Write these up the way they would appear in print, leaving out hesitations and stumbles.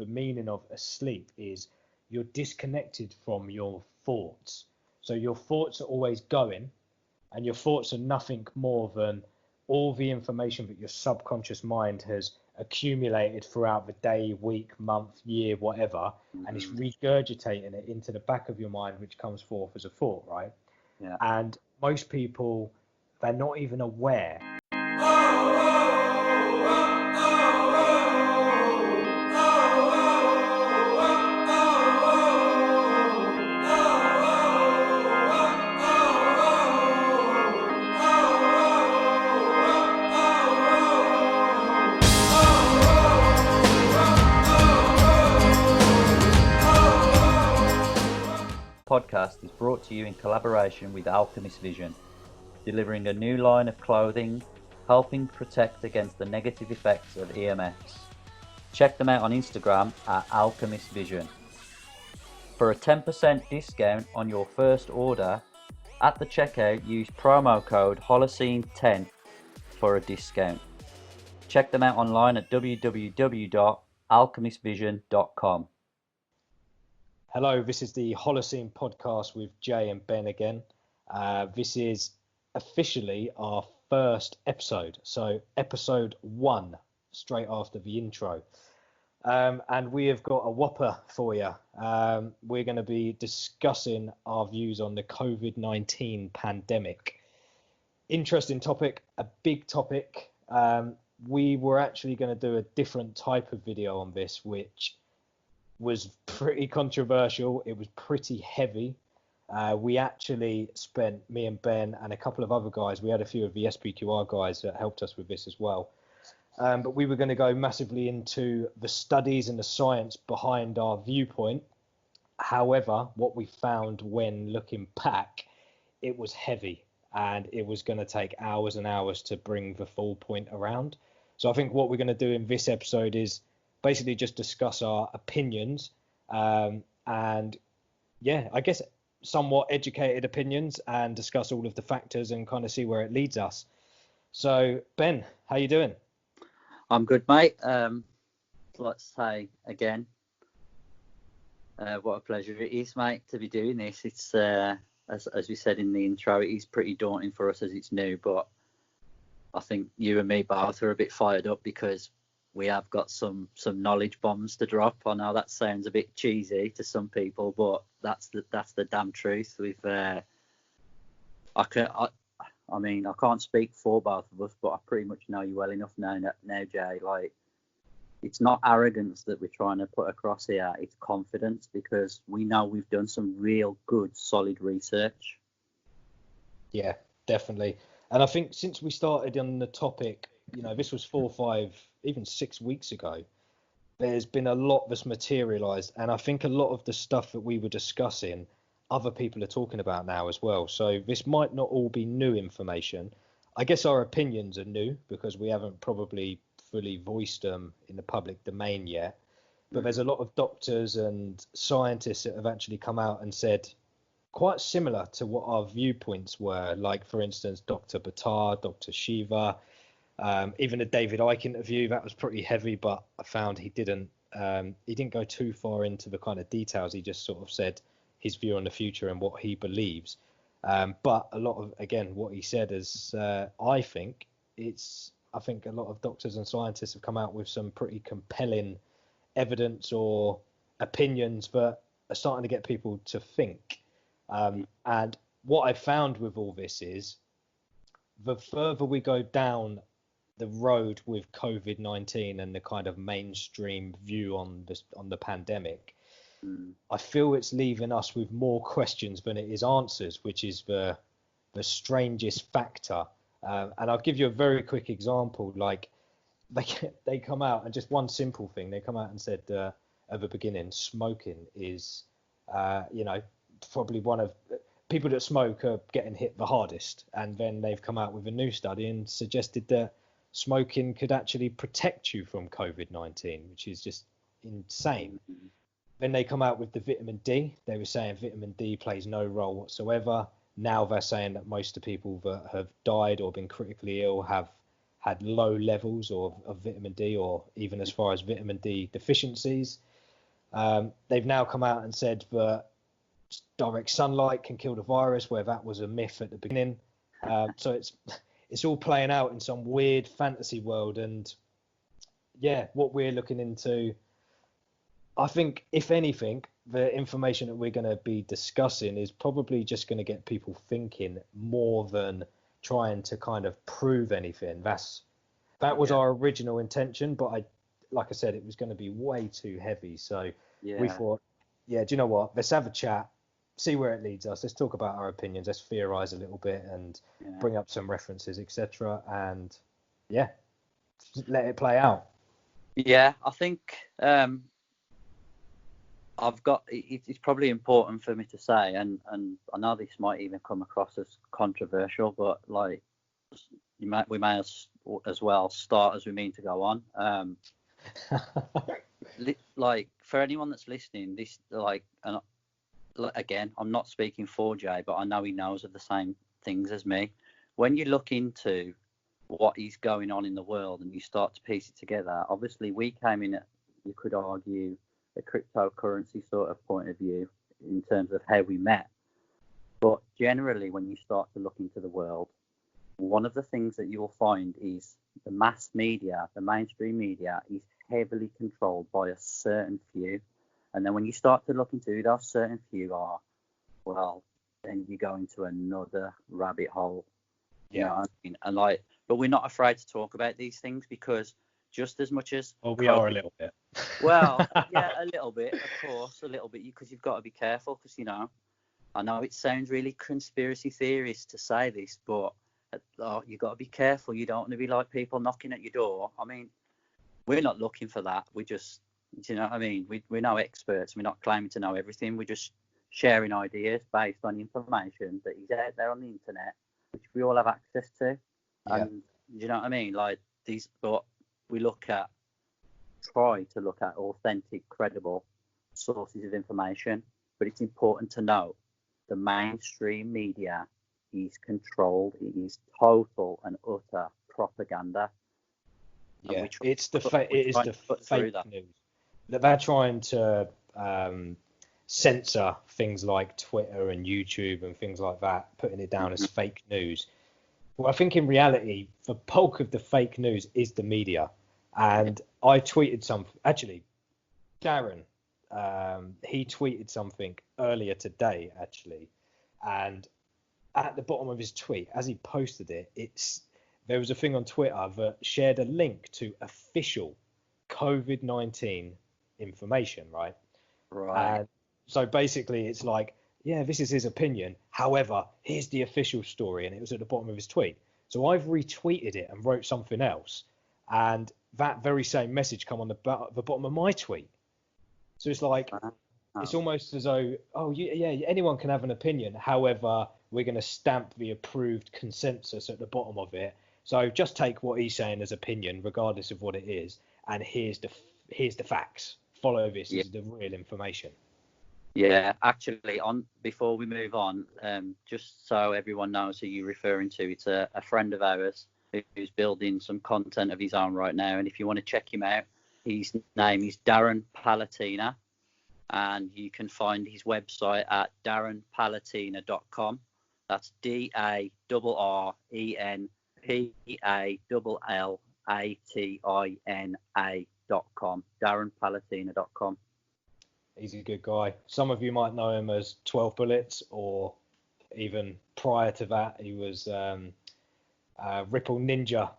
the meaning of asleep is you're disconnected from your thoughts. So your thoughts are always going, and your thoughts are nothing more than all the information that your subconscious mind has accumulated throughout the day, week, month, year, whatever, and it's regurgitating it into the back of your mind, which comes forth as a thought, right? Yeah. And most people, they're not even aware. Podcast is brought to you in collaboration with Alchemist Vision, delivering a new line of clothing, helping protect against the negative effects of EMFs. Check them out on Instagram at Alchemist Vision. For a 10% discount on your first order, at the checkout use promo code Holocene10 for a discount. Check them out online at www.alchemistvision.com. Hello, this is the Holocene podcast with Jay and Ben again. This is officially our first episode, so episode 1, straight after the intro. And we have got a whopper for you. We're going to be discussing our views on the COVID-19 pandemic. Interesting topic, a big topic. We were actually going to do a different type of video on this, which was pretty controversial. It was pretty heavy. We actually spent, me and Ben and a couple of other guys, we had a few of the SPQR guys that helped us with this as well. But we were going to go massively into the studies and the science behind our viewpoint. However, what we found when looking back, it was heavy and it was going to take hours and hours to bring the full point around. So I think what we're going to do in this episode is basically just discuss our opinions and yeah, I guess somewhat educated opinions, and discuss all of the factors and kind of see where it leads us. So Ben, how you doing? I'm good, mate. Let's say again, what a pleasure it is, mate, to be doing this. It's as we said in the intro, it is pretty daunting for us as it's new, but I think you and me both are a bit fired up because we have got some knowledge bombs to drop. I know that sounds a bit cheesy to some people, but that's the damn truth. I mean, I can't speak for both of us, but I pretty much know you well enough now, Jay. Like, it's not arrogance that we're trying to put across here. It's confidence, because we know we've done some real good, solid research. Yeah, definitely. And I think since we started on the topic, you know, this was 4, 5, even 6 weeks ago, there's been a lot that's materialized. And I think a lot of the stuff that we were discussing, other people are talking about now as well. So this might not all be new information. I guess our opinions are new because we haven't probably fully voiced them in the public domain yet. But there's a lot of doctors and scientists that have actually come out and said quite similar to what our viewpoints were. Like, for instance, Dr. Buttar, Dr. Shiva, even a David Icke interview, that was pretty heavy, but I found he didn't go too far into the kind of details. He just sort of said his view on the future and what he believes. But a lot of, again, what he said is, I think a lot of doctors and scientists have come out with some pretty compelling evidence or opinions that are starting to get people to think. And what I found with all this is, the further we go down the road with COVID-19 and the kind of mainstream view on the pandemic, I feel it's leaving us with more questions than it is answers, which is the strangest factor. And I'll give you a very quick example. Like, they come out, and just one simple thing, they come out and said at the beginning, smoking is, probably one of people that smoke are getting hit the hardest. And then they've come out with a new study and suggested that smoking could actually protect you from COVID-19, which is just insane. Then they come out with the vitamin D. They were saying vitamin D plays no role whatsoever. Now they're saying that most of the people that have died or been critically ill have had low levels of vitamin D, or even as far as vitamin D deficiencies. They've now come out and said that direct sunlight can kill the virus, where that was a myth at the beginning. So it's all playing out in some weird fantasy world. And yeah, what we're looking into, I think, if anything, the information that we're going to be discussing is probably just going to get people thinking more than trying to kind of prove anything. That was our original intention, but like I said, it was going to be way too heavy. So we thought, do you know what? Let's have a chat, see where it leads us. Let's talk about our opinions. Let's theorize a little bit and bring up some references, etc. And let it play out. Yeah, I think it's probably important for me to say, and I know this might even come across as controversial, but like we may as well start as we mean to go on. Like for anyone that's listening, this again, I'm not speaking for Jay, but I know he knows of the same things as me. When you look into what is going on in the world and you start to piece it together, obviously we came in at, you could argue, a cryptocurrency sort of point of view in terms of how we met. But generally, when you start to look into the world, one of the things that you'll find is the mass media, the mainstream media, is heavily controlled by a certain few. And then when you start to look into who those certain few are, well, then you go into another rabbit hole. You know what I mean? And but we're not afraid to talk about these things, because just as much as we are a little bit. Well, yeah, a little bit, of course, a little bit, because you've got to be careful, because I know it sounds really conspiracy theorist to say this, but you've got to be careful. You don't want to be like people knocking at your door. I mean, we're not looking for that. We just, you know what I mean? We're no experts. We're not claiming to know everything. We're just sharing ideas based on information that is out there on the internet, which we all have access to. And you know what I mean? Like these, but we try to look at authentic, credible sources of information. But it's important to note the mainstream media is controlled. It is total and utter propaganda. Yeah, it is the fake news that they're trying to censor things like Twitter and YouTube and things like that, putting it down as fake news. Well, I think in reality, the bulk of the fake news is the media. And I tweeted something, actually, Darren, he tweeted something earlier today, actually. And at the bottom of his tweet, as he posted it, there was a thing on Twitter that shared a link to official COVID-19 information, right? Right. And so basically it's like, yeah, this is his opinion. However, here's the official story. And it was at the bottom of his tweet. So I've retweeted it and wrote something else. And that very same message come on the bottom of my tweet. So it's like, it's almost as though, anyone can have an opinion. However, we're going to stamp the approved consensus at the bottom of it. So just take what he's saying as opinion, regardless of what it is. And here's the facts. Follow this. This is the real information. Yeah, actually, before we move on, just so everyone knows who you're referring to, it's a friend of ours who's building some content of his own right now. And if you want to check him out, his name is Darren Palatina, and you can find his website at darrenpalatina.com. That's DarrenPalatina.com. DarrenPalatina.com. He's a good guy. Some of you might know him as 12 Bullets, or even prior to that, he was Ripple Ninja.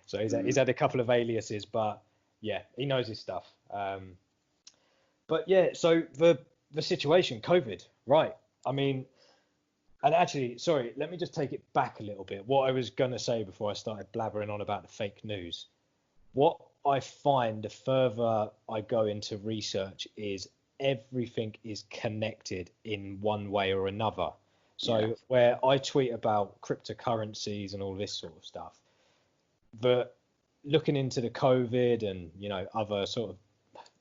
So he's had a couple of aliases, but yeah, he knows his stuff. But yeah, so the situation, COVID, right? I mean, and actually, sorry, let me just take it back a little bit. What I was going to say before I started blabbering on about the fake news, what I find the further I go into research is everything is connected in one way or another. So where I tweet about cryptocurrencies and all this sort of stuff, but looking into the COVID and, other sort of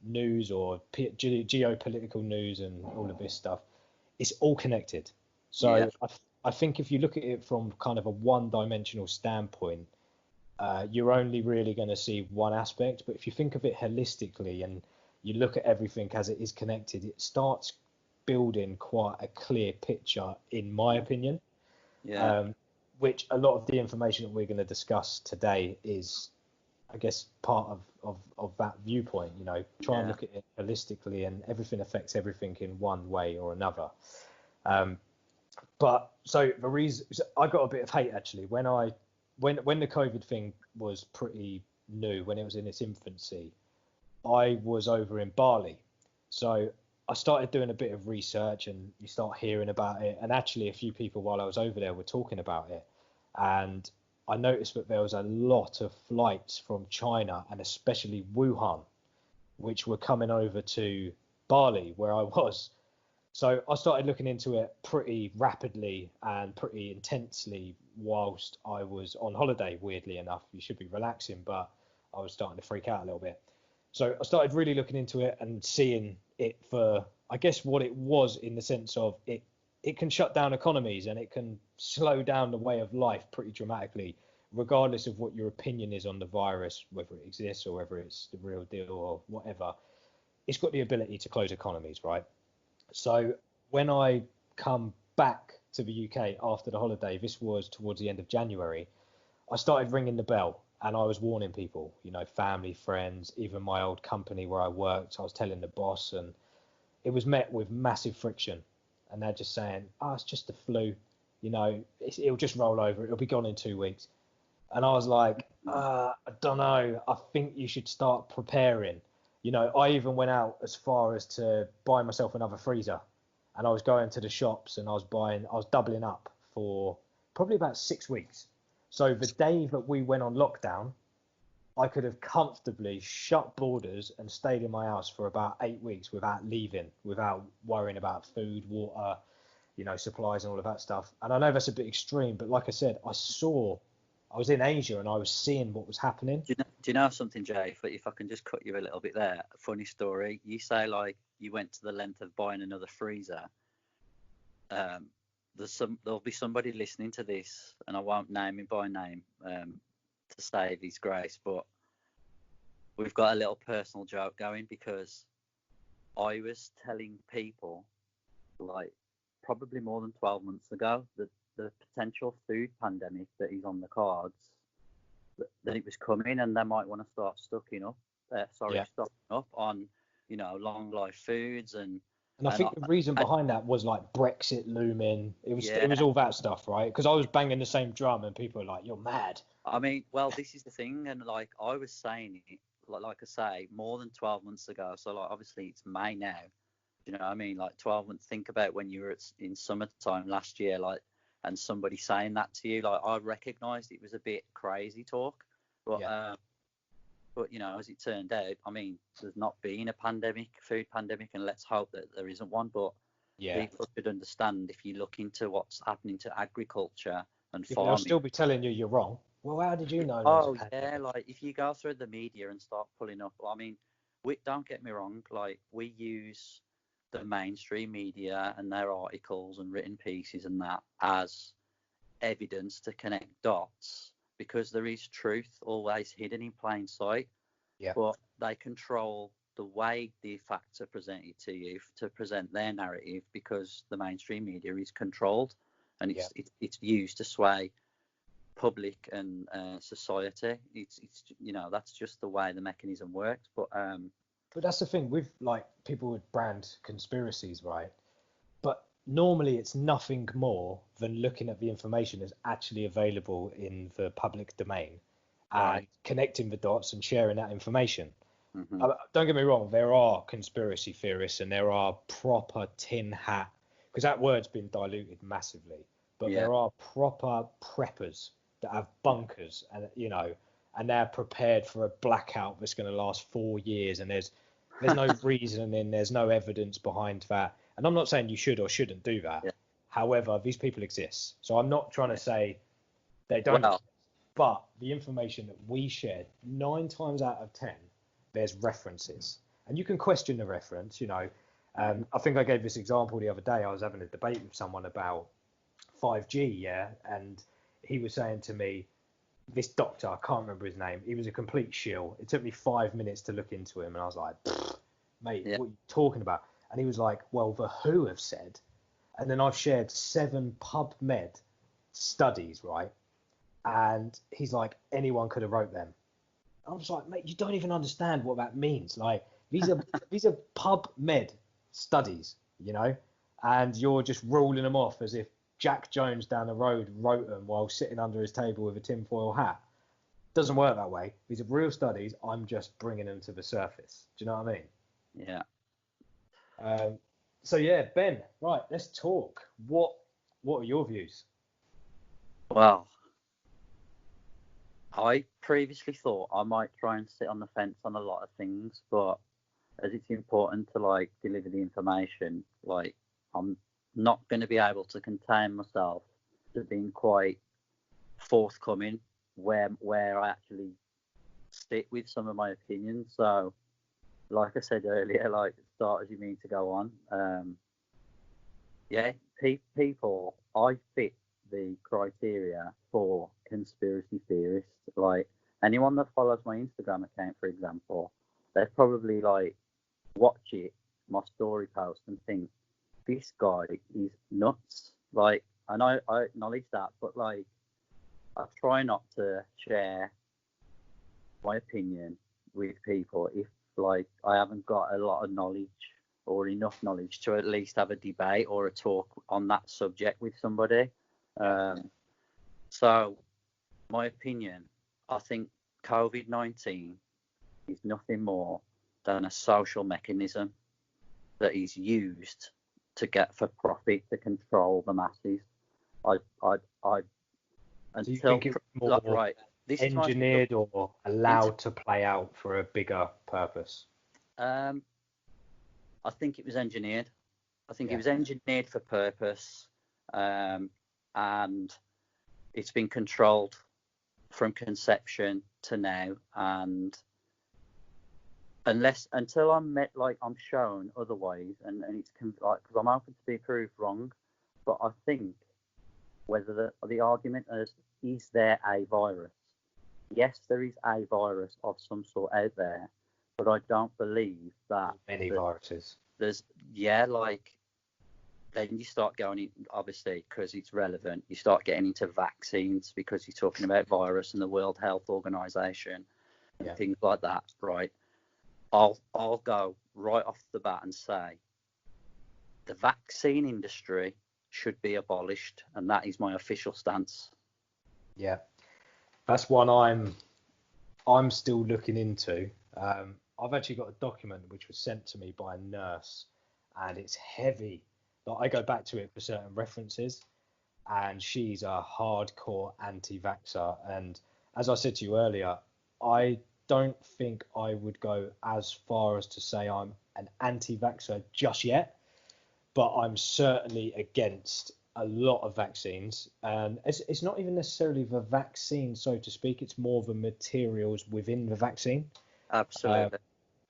news or geopolitical news and all of this stuff, it's all connected. So I think if you look at it from kind of a one-dimensional standpoint, you're only really going to see one aspect. But if you think of it holistically and you look at everything as it is connected, it starts building quite a clear picture, in my opinion. Yeah. Which a lot of the information that we're going to discuss today is, I guess, part of that viewpoint. Try and Yeah. look at it holistically, and everything affects everything in one way or another. Um, but so the reason, so I got a bit of hate actually when the COVID thing was pretty new, when it was in its infancy. I was over in Bali, so I started doing a bit of research, and you start hearing about it. And actually, a few people while I was over there were talking about it, and I noticed that there was a lot of flights from China and especially Wuhan, which were coming over to Bali, where I was. So I started looking into it pretty rapidly and pretty intensely whilst I was on holiday. Weirdly enough, you should be relaxing, but I was starting to freak out a little bit. So I started really looking into it and seeing it for, I guess, what it was, in the sense of it can shut down economies and it can slow down the way of life pretty dramatically, regardless of what your opinion is on the virus, whether it exists or whether it's the real deal or whatever. It's got the ability to close economies, right? So when I come back to the UK after the holiday, this was towards the end of January, I started ringing the bell and I was warning people, family, friends, even my old company where I worked. I was telling the boss, and it was met with massive friction. And they're just saying, oh, it's just the flu, it'll just roll over. It'll be gone in 2 weeks. And I was like, I don't know. I think you should start preparing. I even went out as far as to buy myself another freezer. And I was going to the shops and I was doubling up for probably about 6 weeks. So the day that we went on lockdown, I could have comfortably shut borders and stayed in my house for about 8 weeks without leaving, without worrying about food, water, supplies and all of that stuff. And I know that's a bit extreme, but like I said, I was in Asia and I was seeing what was happening. Do you know something, Jay? If I can just cut you a little bit there, a funny story. You say like you went to the length of buying another freezer. There'll be somebody listening to this, and I won't name him by name to save his grace, but we've got a little personal joke going because I was telling people like probably more than 12 months ago that the potential food pandemic that is on the cards, that it was coming, and they might want to start stocking up on long life foods and I think the reason behind that was like Brexit looming. It was all that stuff, right? Because I was banging the same drum and people were like, "You're mad." I mean, well, this is the thing, and like I was saying it, like I say, more than 12 months ago. So like obviously it's May now. You know what I mean? Like 12 months. Think about when you were in summertime last year, like, and somebody saying that to you, like I recognised it was a bit crazy talk, but but as it turned out, I mean, there's not been a food pandemic, and let's hope that there isn't one. But people should understand, if you look into what's happening to agriculture and farming, they'll still be telling you you're wrong. Well, how did you know? Oh yeah, like if you go through the media and start pulling up, I mean, don't get me wrong, like we use the mainstream media and their articles and written pieces and that as evidence to connect dots, because there is truth always hidden in plain sight. But they control the way the facts are presented to you to present their narrative, because the mainstream media is controlled, and it's used to sway public and society. It's that's just the way the mechanism works. But that's the thing with, like, people would brand conspiracies, right? But normally it's nothing more than looking at the information that's actually available in the public domain and connecting the dots and sharing that information. Don't get me wrong, there are conspiracy theorists and there are proper tin hat, because that word's been diluted massively, but there are proper preppers that have bunkers, and and they're prepared for a blackout that's going to last 4 years, and there's no reasoning, there's no evidence behind that. And I'm not saying you should or shouldn't do that. However, these people exist. So I'm not trying to say they don't exist, but the information that we shared, 9 times out of 10, there's references. And you can question the reference, I think I gave this example the other day. I was having a debate with someone about 5G, and he was saying to me, this doctor, I can't remember his name. He was a complete shill. It took me 5 minutes to look into him, and I was like, mate, Yeah. what are you talking about? And he was like, well, the WHO have said, and then I've shared 7 PubMed studies, right? And he's like, anyone could have wrote them. I was like, mate, you don't even understand what that means. Like, these are PubMed studies, you know, and you're just ruling them off as if Jack Jones down the road wrote them while sitting under his table with a tinfoil hat. Doesn't work that way. These are real studies. I'm just bringing them to the surface. Do you know what I mean? Yeah. So yeah, Ben, right, let's talk. What are your views? Well, I previously thought I might try and sit on the fence on a lot of things, but as it's important to like deliver the information, like I'm not going to be able to contain myself to being quite forthcoming where I actually stick with some of my opinions. So, like I said earlier, like start as you mean to go on. Yeah, people, I fit the criteria for conspiracy theorists. Like anyone that follows my Instagram account, for example, they probably like watch it, my story post, and think this guy is nuts. Like, and I acknowledge that, but like I try not to share my opinion with people if like I haven't got a lot of knowledge or enough knowledge to at least have a debate or a talk on that subject with somebody. So my opinion, I think COVID-19 is nothing more than a social mechanism that is used to get for profit to control the masses. I Do you until think it's more right. This engineered is my or allowed to play out for a bigger purpose? I think it was engineered. I think it Yeah. was engineered for purpose, and it's been controlled from conception to now. And until I'm shown otherwise, and it's like because I'm open to be proved wrong, but I think whether the argument is there a virus? Yes, there is a virus of some sort out there, but I don't believe that Many viruses. there's like then you start going in, obviously because it's relevant. You start getting into vaccines because you're talking about virus and the World Health Organization and things like that, right? I'll go right off the bat and say the vaccine industry should be abolished, and that is my official stance. Yeah, that's one I'm still looking into. I've actually got a document which was sent to me by a nurse, and it's heavy. But I go back to it for certain references, and she's a hardcore anti-vaxxer. And as I said to you earlier, I don't think I would go as far as to say I'm an anti-vaxxer just yet, but I'm certainly against a lot of vaccines. And it's not even necessarily the vaccine, so to speak, it's more the materials within the vaccine. Absolutely.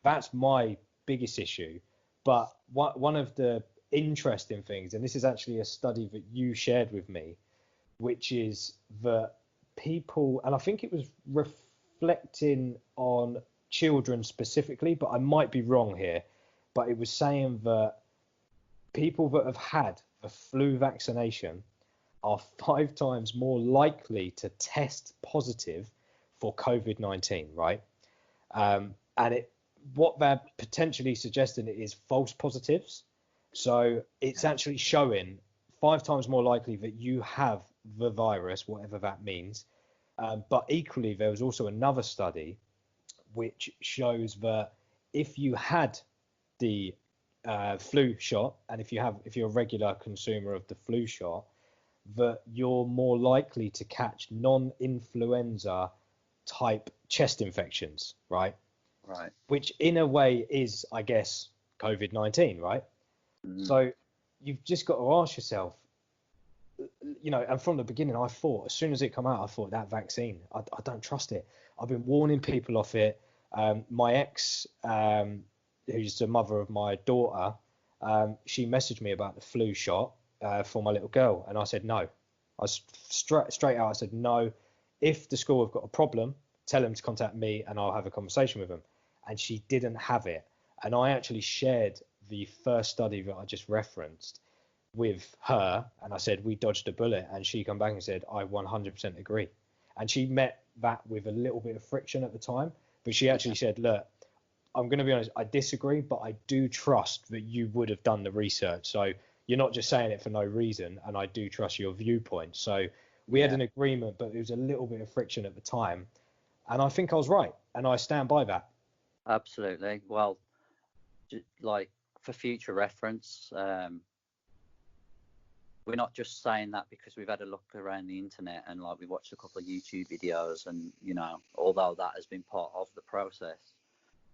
That's my biggest issue. But one of the interesting things, and this is actually a study that you shared with me, which is that people, and I think it was reflecting on children specifically, but I might be wrong here, but it was saying that people that have had the flu vaccination are 5 times more likely to test positive for COVID-19, right? And what they're potentially suggesting is false positives. So it's actually showing 5 times more likely that you have the virus, whatever that means. But equally, there was also another study which shows that if you had the flu shot, and if you're a regular consumer of the flu shot, that you're more likely to catch non-influenza type chest infections, right? Right. Which in a way is, I guess, COVID-19, right? So you've just got to ask yourself, and from the beginning, I thought, as soon as it come out, I thought that vaccine, I don't trust it. I've been warning people off it. My ex, who's the mother of my daughter, she messaged me about the flu shot for my little girl, and I said no. I straight out, I said no. if the school have got a problem, tell them to contact me and I'll have a conversation with them. And she didn't have it. And I actually shared the first study that I just referenced with her, and I said, we dodged a bullet. And she come back and said, I 100% agree. And she met that with a little bit of friction at the time, but she actually said, look, I'm going to be honest, I disagree, but I do trust that you would have done the research. So you're not just saying it for no reason, and I do trust your viewpoint. So we had an agreement, but there was a little bit of friction at the time. And I think I was right, and I stand by that. Absolutely. Well, like for future reference, we're not just saying that because we've had a look around the internet and like we watched a couple of YouTube videos, and although that has been part of the process,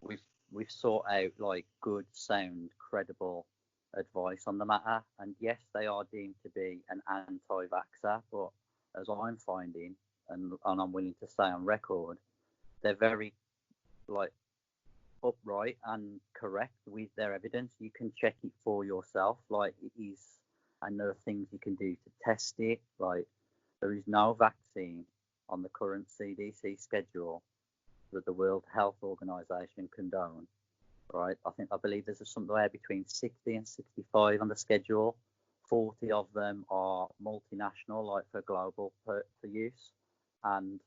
we've sought out like good, sound, credible advice on the matter. And yes, they are deemed to be an anti-vaxxer, but as I'm finding, and I'm willing to say on record, they're very like upright and correct with their evidence. You can check it for yourself. Like it is, and there are things you can do to test it. Like there is no vaccine on the current CDC schedule that the World Health Organization condone. Right? I believe there's somewhere between 60 and 65 on the schedule. 40 of them are multinational, like for global for use, and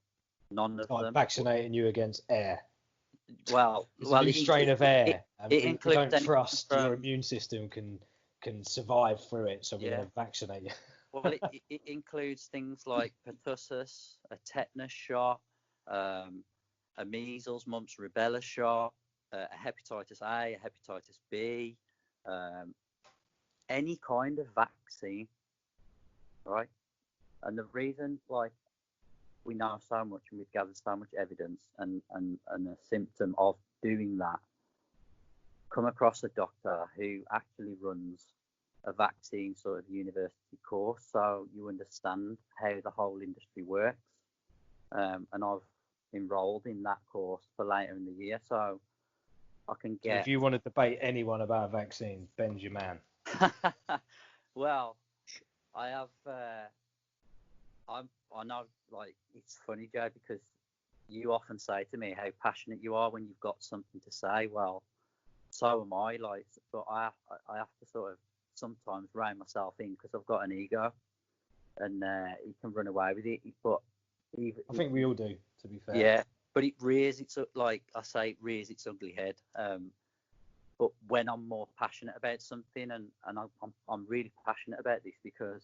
none of them vaccinating you against air. Well, it's a new strain of air, and we don't trust your immune system can survive through it, so we're going to vaccinate you. Well, it includes things like pertussis, a tetanus shot, a measles, mumps, rubella shot, a hepatitis A, a hepatitis B, any kind of vaccine, right? And the reason, like, we know so much and we've gathered so much evidence, and a symptom of doing that, come across a doctor who actually runs a vaccine sort of university course, so you understand how the whole industry works. And I've enrolled in that course for later in the year, so I can get. So if you want to debate anyone about vaccines, Ben's your man. Well, I have. I know, like, it's funny, Joe, because you often say to me how passionate you are when you've got something to say. Well, so am I, like, but I have to sort of sometimes rein myself in because I've got an ego, and you can run away with it. But I think we all do, to be fair. Yeah, but it rears its, like I say, it rears its ugly head. But when I'm more passionate about something, and I'm really passionate about this because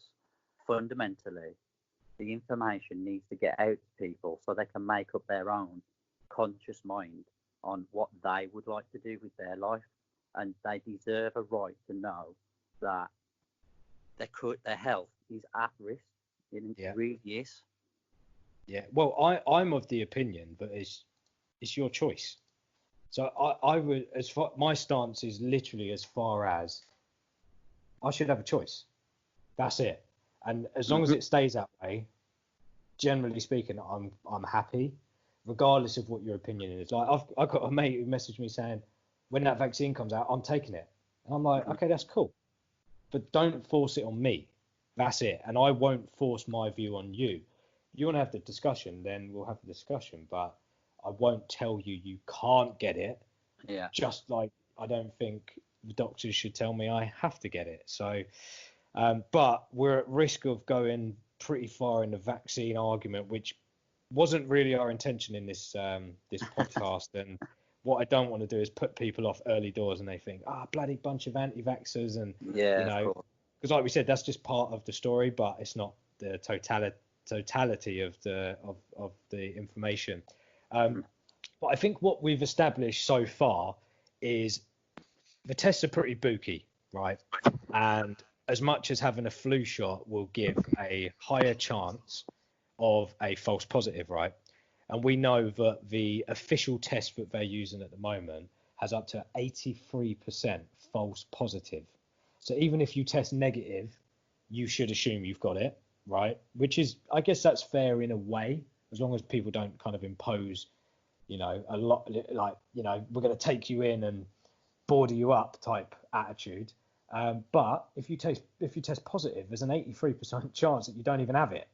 fundamentally, the information needs to get out to people so they can make up their own conscious mind on what they would like to do with their life, and they deserve a right to know that their health is at risk. It really is. Yeah. Well, I'm of the opinion that it's your choice. So I would, my stance is literally as far as I should have a choice. That's it. And as long as it stays that way, generally speaking, I'm happy, regardless of what your opinion is. Like I've got a mate who messaged me saying, when that vaccine comes out, I'm taking it. And I'm like, okay, that's cool, but don't force it on me. That's it. And I won't force my view on you. If you want to have the discussion, then we'll have the discussion. But I won't tell you can't get it. Yeah. Just like I don't think the doctors should tell me I have to get it. So, but we're at risk of going pretty far in the vaccine argument, which wasn't really our intention in this podcast. And what I don't want to do is put people off early doors and they think, bloody bunch of anti-vaxxers, and because like we said, that's just part of the story, but it's not the totality of the information. But I think what we've established so far is the tests are pretty booky, right? And as much as having a flu shot will give a higher chance of a false positive, right? And we know that the official test that they're using at the moment has up to 83% false positive. So even if you test negative, you should assume you've got it, right? Which is, I guess that's fair in a way, as long as people don't kind of impose, a lot, like, we're going to take you in and border you up type attitude. But if you test positive, there's an 83% chance that you don't even have it.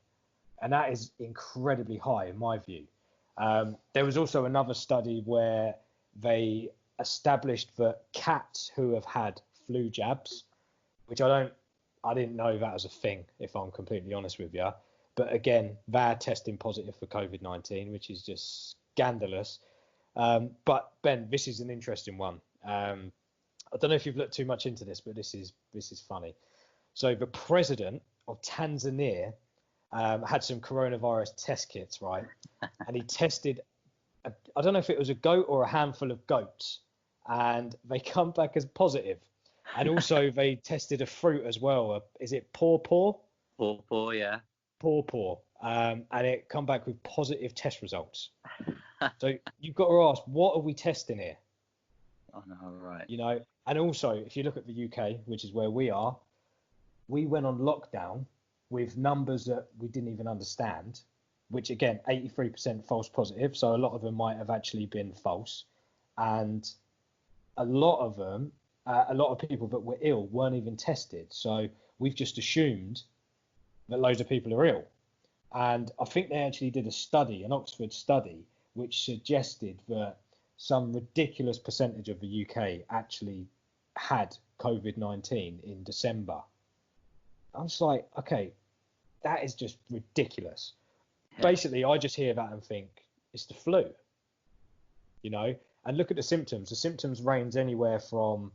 and that is incredibly high in my view. There was also another study where they established that cats who have had flu jabs, which I didn't know that was a thing, if I'm completely honest with you. But again, they're testing positive for COVID-19, which is just scandalous. But Ben, this is an interesting one. I don't know if you've looked too much into this, but this is funny. So the president of Tanzania had some coronavirus test kits, right? And he tested, I don't know if it was a goat or a handful of goats, and they come back as positive. And also they tested a fruit as well. Is it pawpaw? Pawpaw, yeah. Pawpaw. And it come back with positive test results. So you've got to ask, what are we testing here? Oh no, right. You know, and also if you look at the UK, which is where we are, we went on lockdown with numbers that we didn't even understand, which again, 83% false positive. So a lot of them might have actually been false. And a lot of them, a lot of people that were ill weren't even tested. So we've just assumed that loads of people are ill. And I think they actually did a study, an Oxford study, which suggested that some ridiculous percentage of the UK actually had COVID-19 in December. I'm just like, okay, that is just ridiculous. Yeah. Basically, I just hear that and think it's the flu, you know, and look at the symptoms. The symptoms range anywhere from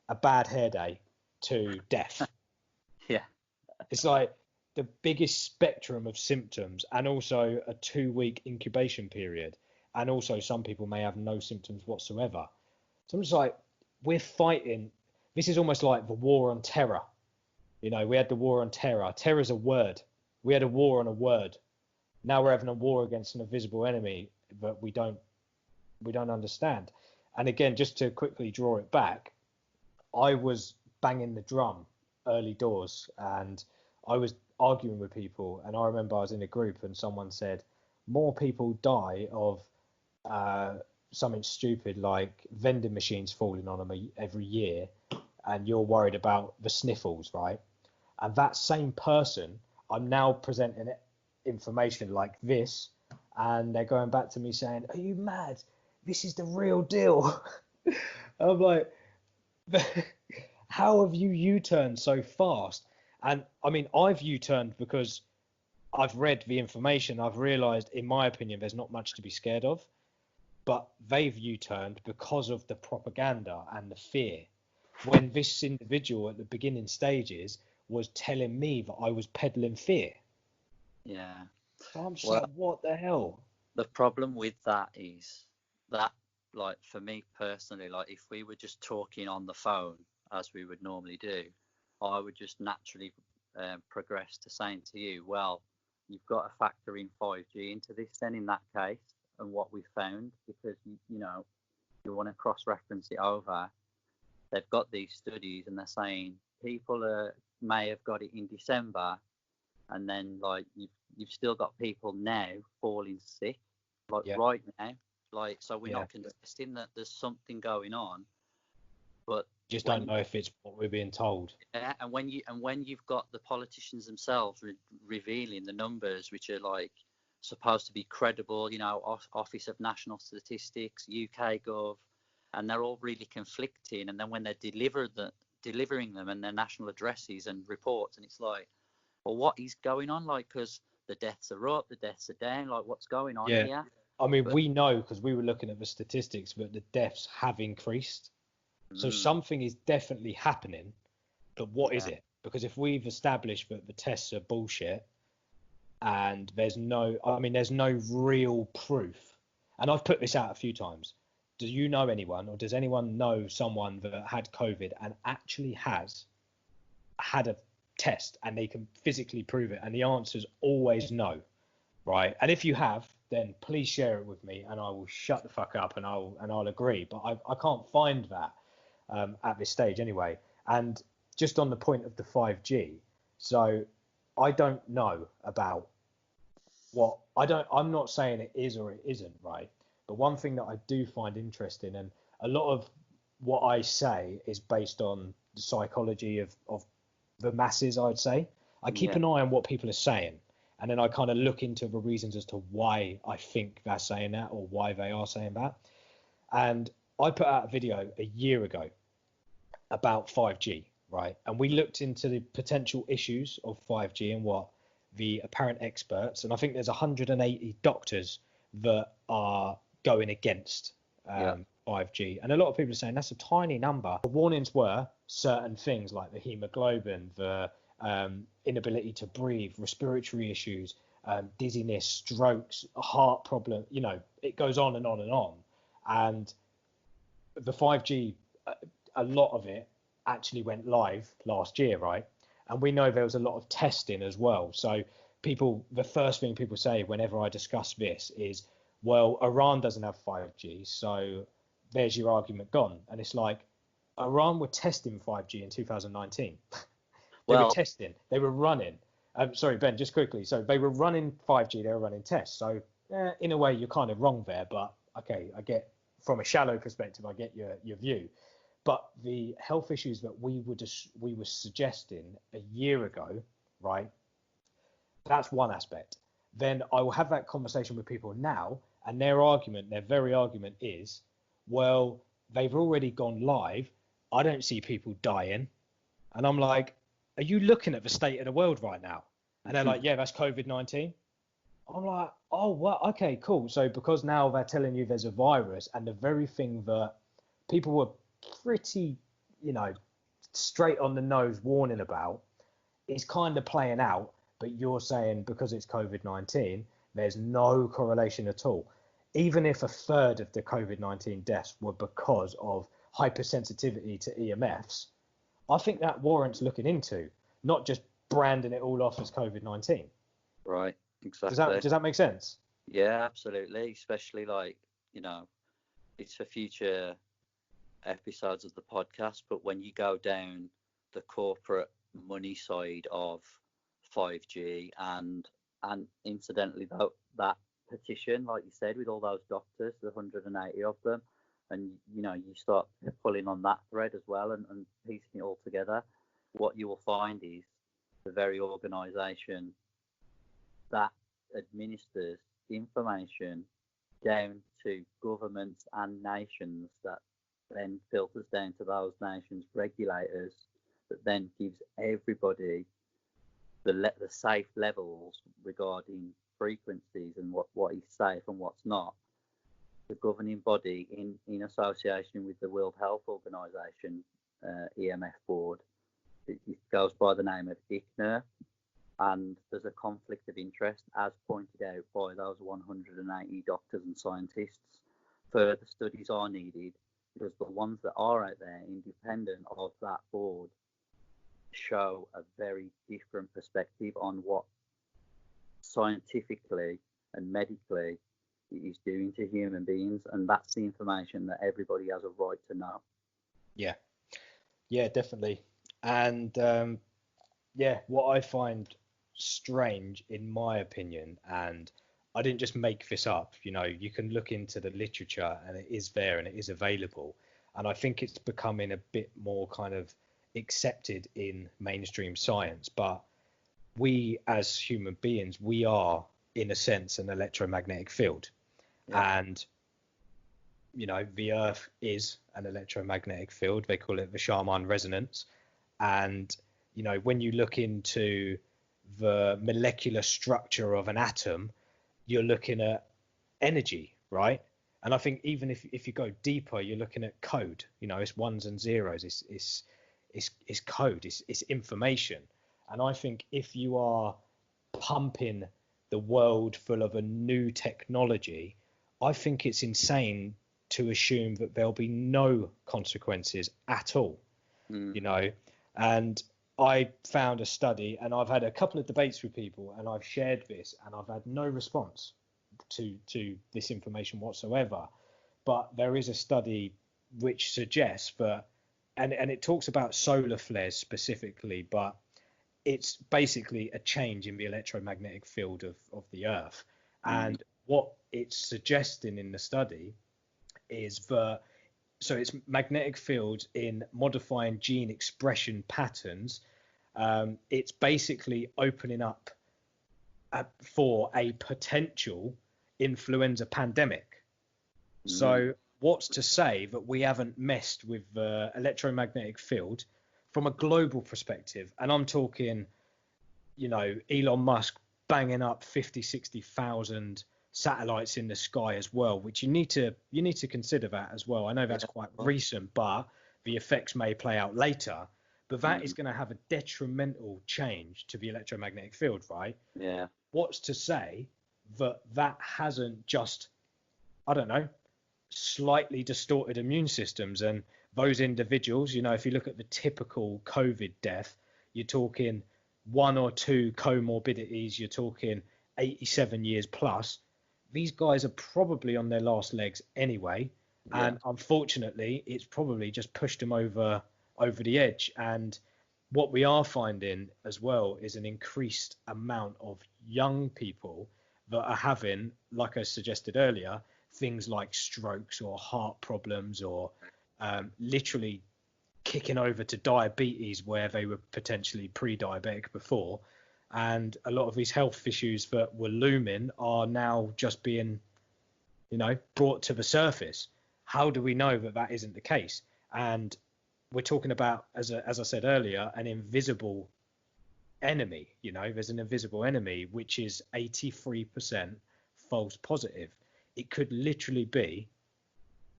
a bad hair day to death. Yeah. It's like the biggest spectrum of symptoms, and also a 2-week incubation period. And also some people may have no symptoms whatsoever. So I'm just like, we're fighting. This is almost like the war on terror. You know, we had the war on terror. Terror is a word. We had a war on a word. Now we're having a war against an invisible enemy that we don't understand. And again, just to quickly draw it back, I was banging the drum early doors, and I was arguing with people. And I remember I was in a group and someone said, more people die of something stupid like vending machines falling on them every year, and you're worried about the sniffles, right? And that same person, I'm now presenting information like this, and they're going back to me saying, are you mad? This is the real deal. I'm like, how have you U-turned so fast? And I mean, I've U-turned because I've read the information. I've realized, in my opinion, there's not much to be scared of. But they've U-turned because of the propaganda and the fear. When this individual at the beginning stages was telling me that I was peddling fear. Yeah. So I'm just like, what the hell? The problem with that is that, like, for me personally, like, if we were just talking on the phone as we would normally do, I would just naturally progress to saying to you, well, you've got to factor in 5G into this then in that case, and what we found, because you know, you want to cross-reference it over. They've got these studies and they're saying people may have got it in December, and then like you've still got people now falling sick, like right now, like, so we're not contesting that there's something going on, but just don't know if it's what we're being told. Yeah, and when you've got the politicians themselves revealing the numbers, which are like supposed to be credible, you know, Office of National Statistics, UK Gov, and they're all really conflicting. And then when they're delivering them and their national addresses and reports, and it's like, well, what is going on? Like, because the deaths are up, the deaths are down. Like, what's going on here? I mean, we know, because we were looking at the statistics, that the deaths have increased. So something is definitely happening, but what is it? Because if we've established that the tests are bullshit, and there's no real proof, and I've put this out a few times, do you know anyone, or does anyone know someone that had COVID and actually has had a test and they can physically prove it? And the answer is always no, right? And if you have, then please share it with me and I will shut the fuck up and I'll agree. But I can't find that at this stage anyway. And just on the point of the 5G, so I don't know about I'm not saying it is or it isn't, right? But one thing that I do find interesting, and a lot of what I say is based on the psychology of the masses, I'd say. I keep an eye on what people are saying. And then I kind of look into the reasons as to why I think they're saying that or why they are saying that. And I put out a video a year ago about 5G, right? And we looked into the potential issues of 5G and what the apparent experts, and I think there's 180 doctors that are going against 5G. And a lot of people are saying that's a tiny number. The warnings were certain things like the hemoglobin, the inability to breathe, respiratory issues, dizziness, strokes, heart problem, you know, it goes on and on and on. And the 5G, a lot of it actually went live last year, right? And we know there was a lot of testing as well. So the first thing people say whenever I discuss this is, well, Iran doesn't have 5G, so there's your argument gone. And it's like, Iran were testing 5G in 2019. They were testing, they were running. Sorry, Ben, just quickly. So they were running 5G, they were running tests. So in a way, you're kind of wrong there. But okay, I get, from a shallow perspective, I get your view. But the health issues that we were suggesting a year ago, right? That's one aspect. Then I will have that conversation with people now, and their very argument is, well, they've already gone live. I don't see people dying. And I'm like, are you looking at the state of the world right now? And they're like, yeah, that's COVID-19. I'm like, oh, well, okay, cool. So because now they're telling you there's a virus, and the very thing that people were pretty, you know, straight on the nose warning about is kind of playing out, but you're saying because it's COVID-19, there's no correlation at all. Even if a third of the COVID-19 deaths were because of hypersensitivity to EMFs, I think that warrants looking into, not just branding it all off as COVID-19. Right, exactly. Does that make sense? Yeah, absolutely. Especially like, you know, it's for future episodes of the podcast, but when you go down the corporate money side of 5G and incidentally that petition, like you said, with all those doctors, the 180 of them, and you know, you start pulling on that thread as well and piecing it all together, what you will find is the very organization that administers information down to governments and nations that then filters down to those nations' regulators, that then gives everybody the safe levels regarding frequencies and what is safe and what's not. The governing body in association with the World Health Organization EMF board, it goes by the name of ICNIR, and there's a conflict of interest as pointed out by those 180 doctors and scientists. Further studies are needed because the ones that are out there independent of that board show a very different perspective on what scientifically and medically it is doing to human beings, and that's the information that everybody has a right to know. Yeah, definitely. And what I find strange, in my opinion, and I didn't just make this up, you know, you can look into the literature and it is there and it is available, and I think it's becoming a bit more kind of accepted in mainstream science. But we as human beings, we are in a sense an electromagnetic field. And you know, the earth is an electromagnetic field. They call it the Schumann resonance. And you know, when you look into the molecular structure of an atom, you're looking at energy, right? And I think even if you go deeper, you're looking at code. You know, it's ones and zeros. It's code. It's information. And I think if you are pumping the world full of a new technology, I think it's insane to assume that there'll be no consequences at all. You know, and I found a study, and I've had a couple of debates with people, and I've shared this, and I've had no response to this information whatsoever. But there is a study which suggests that, and it talks about solar flares specifically, but it's basically a change in the electromagnetic field of the Earth. And what it's suggesting in the study is that, so it's magnetic fields in modifying gene expression patterns. It's basically opening up for a potential influenza pandemic. So what's to say that we haven't messed with the electromagnetic field from a global perspective? And I'm talking, Elon Musk banging up 50-60,000 satellites in the sky as well, which you need to consider that as well. I know that's quite recent, but the effects may play out later. But that is going to have a detrimental change to the electromagnetic field, right? Yeah. What's to say that hasn't just, I don't know, slightly distorted immune systems? And those individuals, if you look at the typical COVID death, you're talking 1 or 2 comorbidities, you're talking 87 years plus. These guys are probably on their last legs anyway. Yeah. And unfortunately, it's probably just pushed them over the edge. And what we are finding as well is an increased amount of young people that are having, like I suggested earlier, things like strokes or heart problems, or literally kicking over to diabetes where they were potentially pre-diabetic before. And a lot of these health issues that were looming are now just being, brought to the surface. How do we know that isn't the case? And we're talking about, as I said earlier, an invisible enemy. There's an invisible enemy, which is 83% false positive. It could literally be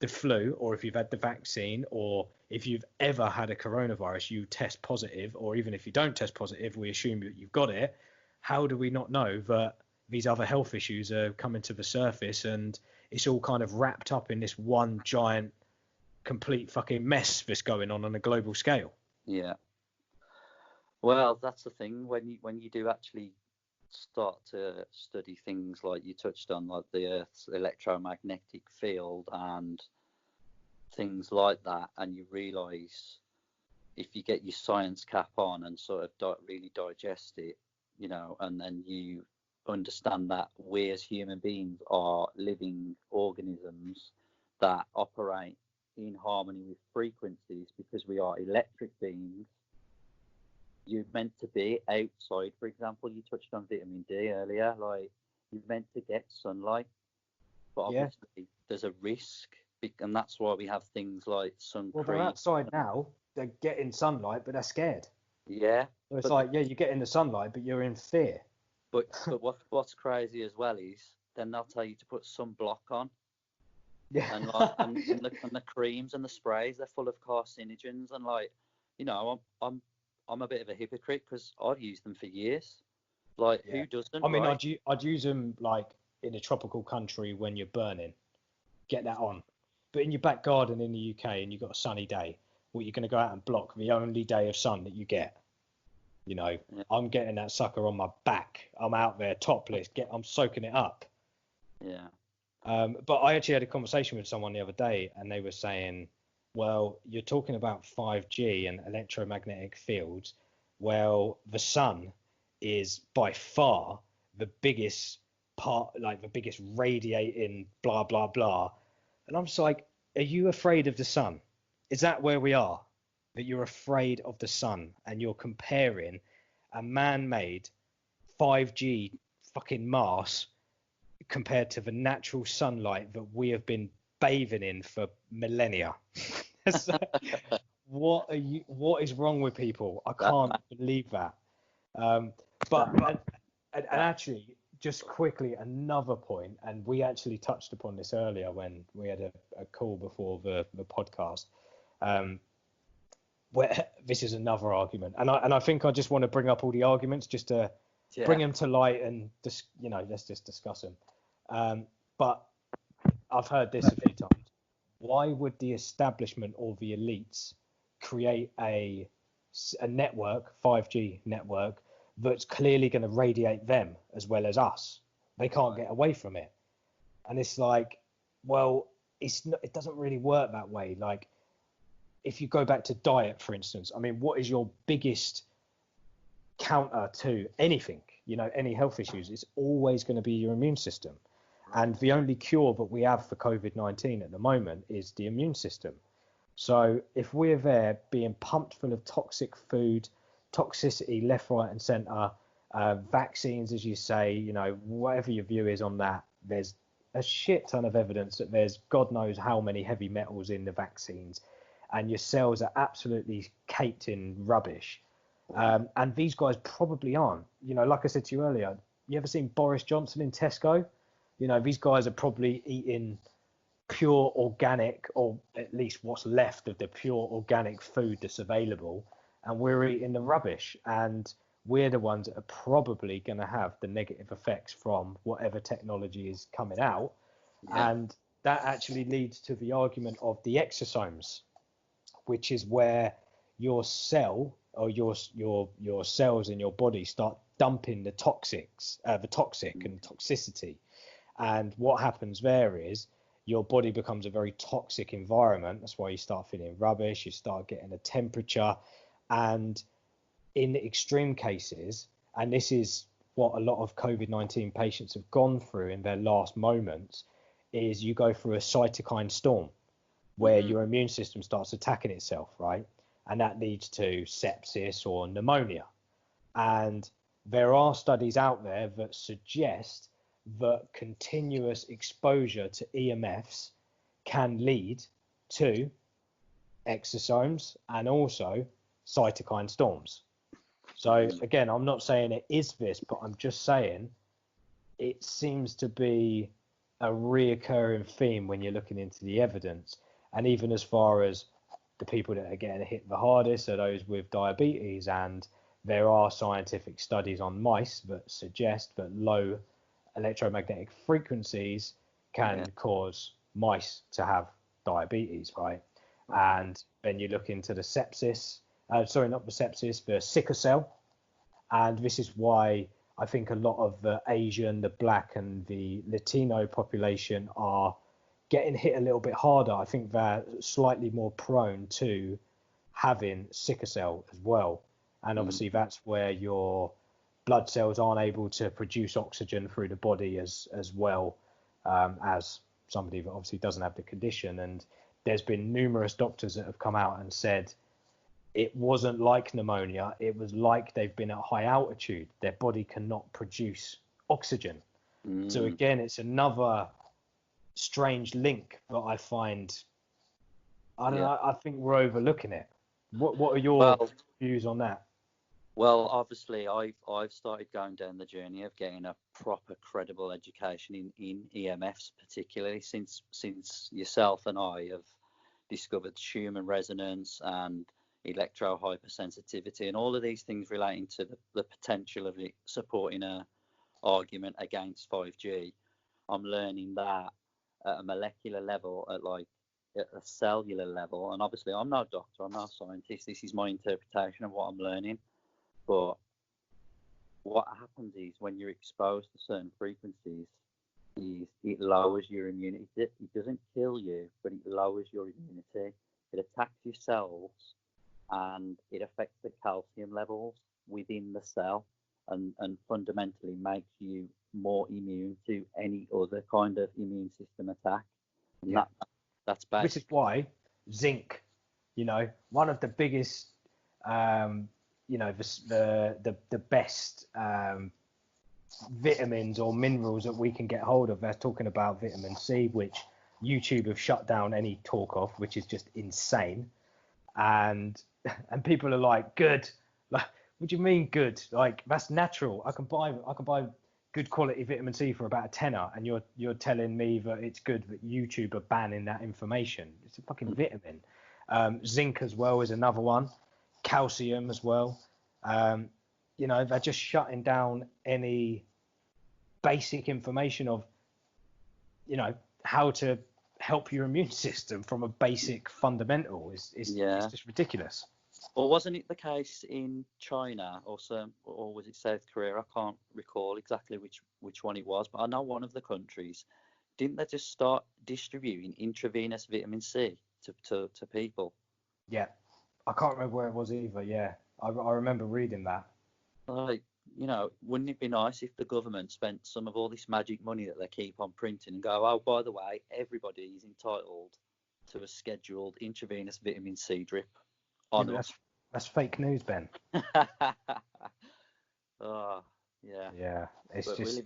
the flu, or if you've had the vaccine, or if you've ever had a coronavirus, you test positive, or even if you don't test positive, we assume that you've got it. How do we not know that these other health issues are coming to the surface, and it's all kind of wrapped up in this one giant complete fucking mess that's going on a global scale? Yeah. Well, that's the thing. When you do actually start to study things like you touched on, like the Earth's electromagnetic field and things like that, and you realise if you get your science cap on and sort of really digest it, and then you understand that we as human beings are living organisms that operate in harmony with frequencies because we are electric beings. You're meant to be outside. For example, you touched on vitamin D earlier. Like, you're meant to get sunlight, but obviously there's a risk, and that's why we have things like sun cream. Well, they're outside now. They're getting sunlight, but they're scared. Yeah. So it's you're getting the sunlight, but you're in fear. But what's crazy as well is then they'll tell you to put sunblock on. Yeah. And the creams and the sprays, they're full of carcinogens, and I'm a bit of a hypocrite because I've used them for years. Like, who doesn't? I mean, right? I'd use them like in a tropical country when you're burning. Get that on. But in your back garden in the UK and you've got a sunny day, you're going to go out and block the only day of sun that you get. I'm getting that sucker on my back. I'm out there topless. I'm soaking it up. Yeah. But I actually had a conversation with someone the other day, and they were saying, well, you're talking about 5G and electromagnetic fields. Well, the sun is by far the biggest part, like the biggest radiating blah, blah, blah. And I'm just like, are you afraid of the sun? Is that where we are? That you're afraid of the sun, and you're comparing a man-made 5G fucking Mars compared to the natural sunlight that we have been bathing in for millennia. So, what is wrong with people? I can't believe that. But actually, just quickly, another point, and we actually touched upon this earlier when we had a call before the podcast, where this is another argument, and I think I just want to bring up all the arguments just to bring them to light, and just, let's just discuss them. But I've heard this a few times. Why would the establishment or the elites create a network, 5G network, that's clearly going to radiate them as well as us? They can't get away from it. And it's like, well, it doesn't really work that way. Like, if you go back to diet, for instance, I mean, what is your biggest counter to anything, any health issues? It's always going to be your immune system. And the only cure that we have for COVID-19 at the moment is the immune system. So if we're there being pumped full of toxic food, toxicity left, right and centre, Vaccines, as you say, whatever your view is on that, there's a shit ton of evidence that there's God knows how many heavy metals in the vaccines, and your cells are absolutely caked in rubbish. And these guys probably aren't. Like I said to you earlier, you ever seen Boris Johnson in Tesco? These guys are probably eating pure organic, or at least what's left of the pure organic food that's available, and we're eating the rubbish, and we're the ones that are probably going to have the negative effects from whatever technology is coming out. And that actually leads to the argument of the exosomes, which is where your cell or your cells in your body start dumping the toxic and toxicity. And what happens there is your body becomes a very toxic environment. That's why you start feeling rubbish, you start getting a temperature. And in extreme cases, and this is what a lot of COVID-19 patients have gone through in their last moments, is you go through a cytokine storm where your immune system starts attacking itself, right? And that leads to sepsis or pneumonia. And there are studies out there that suggest that continuous exposure to EMFs can lead to exosomes and also cytokine storms. So again, I'm not saying it is this, but I'm just saying it seems to be a reoccurring theme when you're looking into the evidence. And even as far as the people that are getting hit the hardest are those with diabetes, and there are scientific studies on mice that suggest that low electromagnetic frequencies can cause mice to have diabetes, right? And then you look into the sepsis, the sickle cell. And this is why I think a lot of the Asian, the Black and the Latino population are getting hit a little bit harder. I think they're slightly more prone to having sickle cell as well. And obviously that's where your blood cells aren't able to produce oxygen through the body as well as somebody that obviously doesn't have the condition. And there's been numerous doctors that have come out and said it wasn't like pneumonia. It was like they've been at high altitude. Their body cannot produce oxygen. So again, it's another strange link that I find, I don't know, I think we're overlooking it. What are your views on that? Well, obviously, I've started going down the journey of getting a proper, credible education in EMFs, particularly since yourself and I have discovered Schumann resonance and electro hypersensitivity and all of these things relating to the potential of it supporting a argument against 5G. I'm learning that at a molecular level, at a cellular level, and obviously I'm not a doctor, I'm not a scientist. This is my interpretation of what I'm learning. But what happens is when you're exposed to certain frequencies, it lowers your immunity. It doesn't kill you, but it lowers your immunity. It attacks your cells and it affects the calcium levels within the cell and fundamentally makes you more immune to any other kind of immune system attack. And that's bad. Which is why zinc, one of the biggest the best vitamins or minerals that we can get hold of. They're talking about vitamin C, which YouTube have shut down any talk of, which is just insane. And people are like, good. Like, what do you mean good? Like, that's natural. I can buy good quality vitamin C for about a tenner, and you're telling me that it's good, but YouTube are banning that information. It's a fucking vitamin. Zinc as well is another one. Calcium as well. They're just shutting down any basic information of, how to help your immune system from a basic fundamental. It's just ridiculous. Or wasn't it the case in China or was it South Korea? I can't recall exactly which one it was, but I know one of the countries, didn't they just start distributing intravenous vitamin C to people? Yeah, I can't remember where it was either. Yeah, I remember reading that. Like, wouldn't it be nice if the government spent some of all this magic money that they keep on printing and go, oh, by the way, everybody is entitled to a scheduled intravenous vitamin C drip on us. That's fake news, Ben. Oh, Yeah. Yeah, it's But just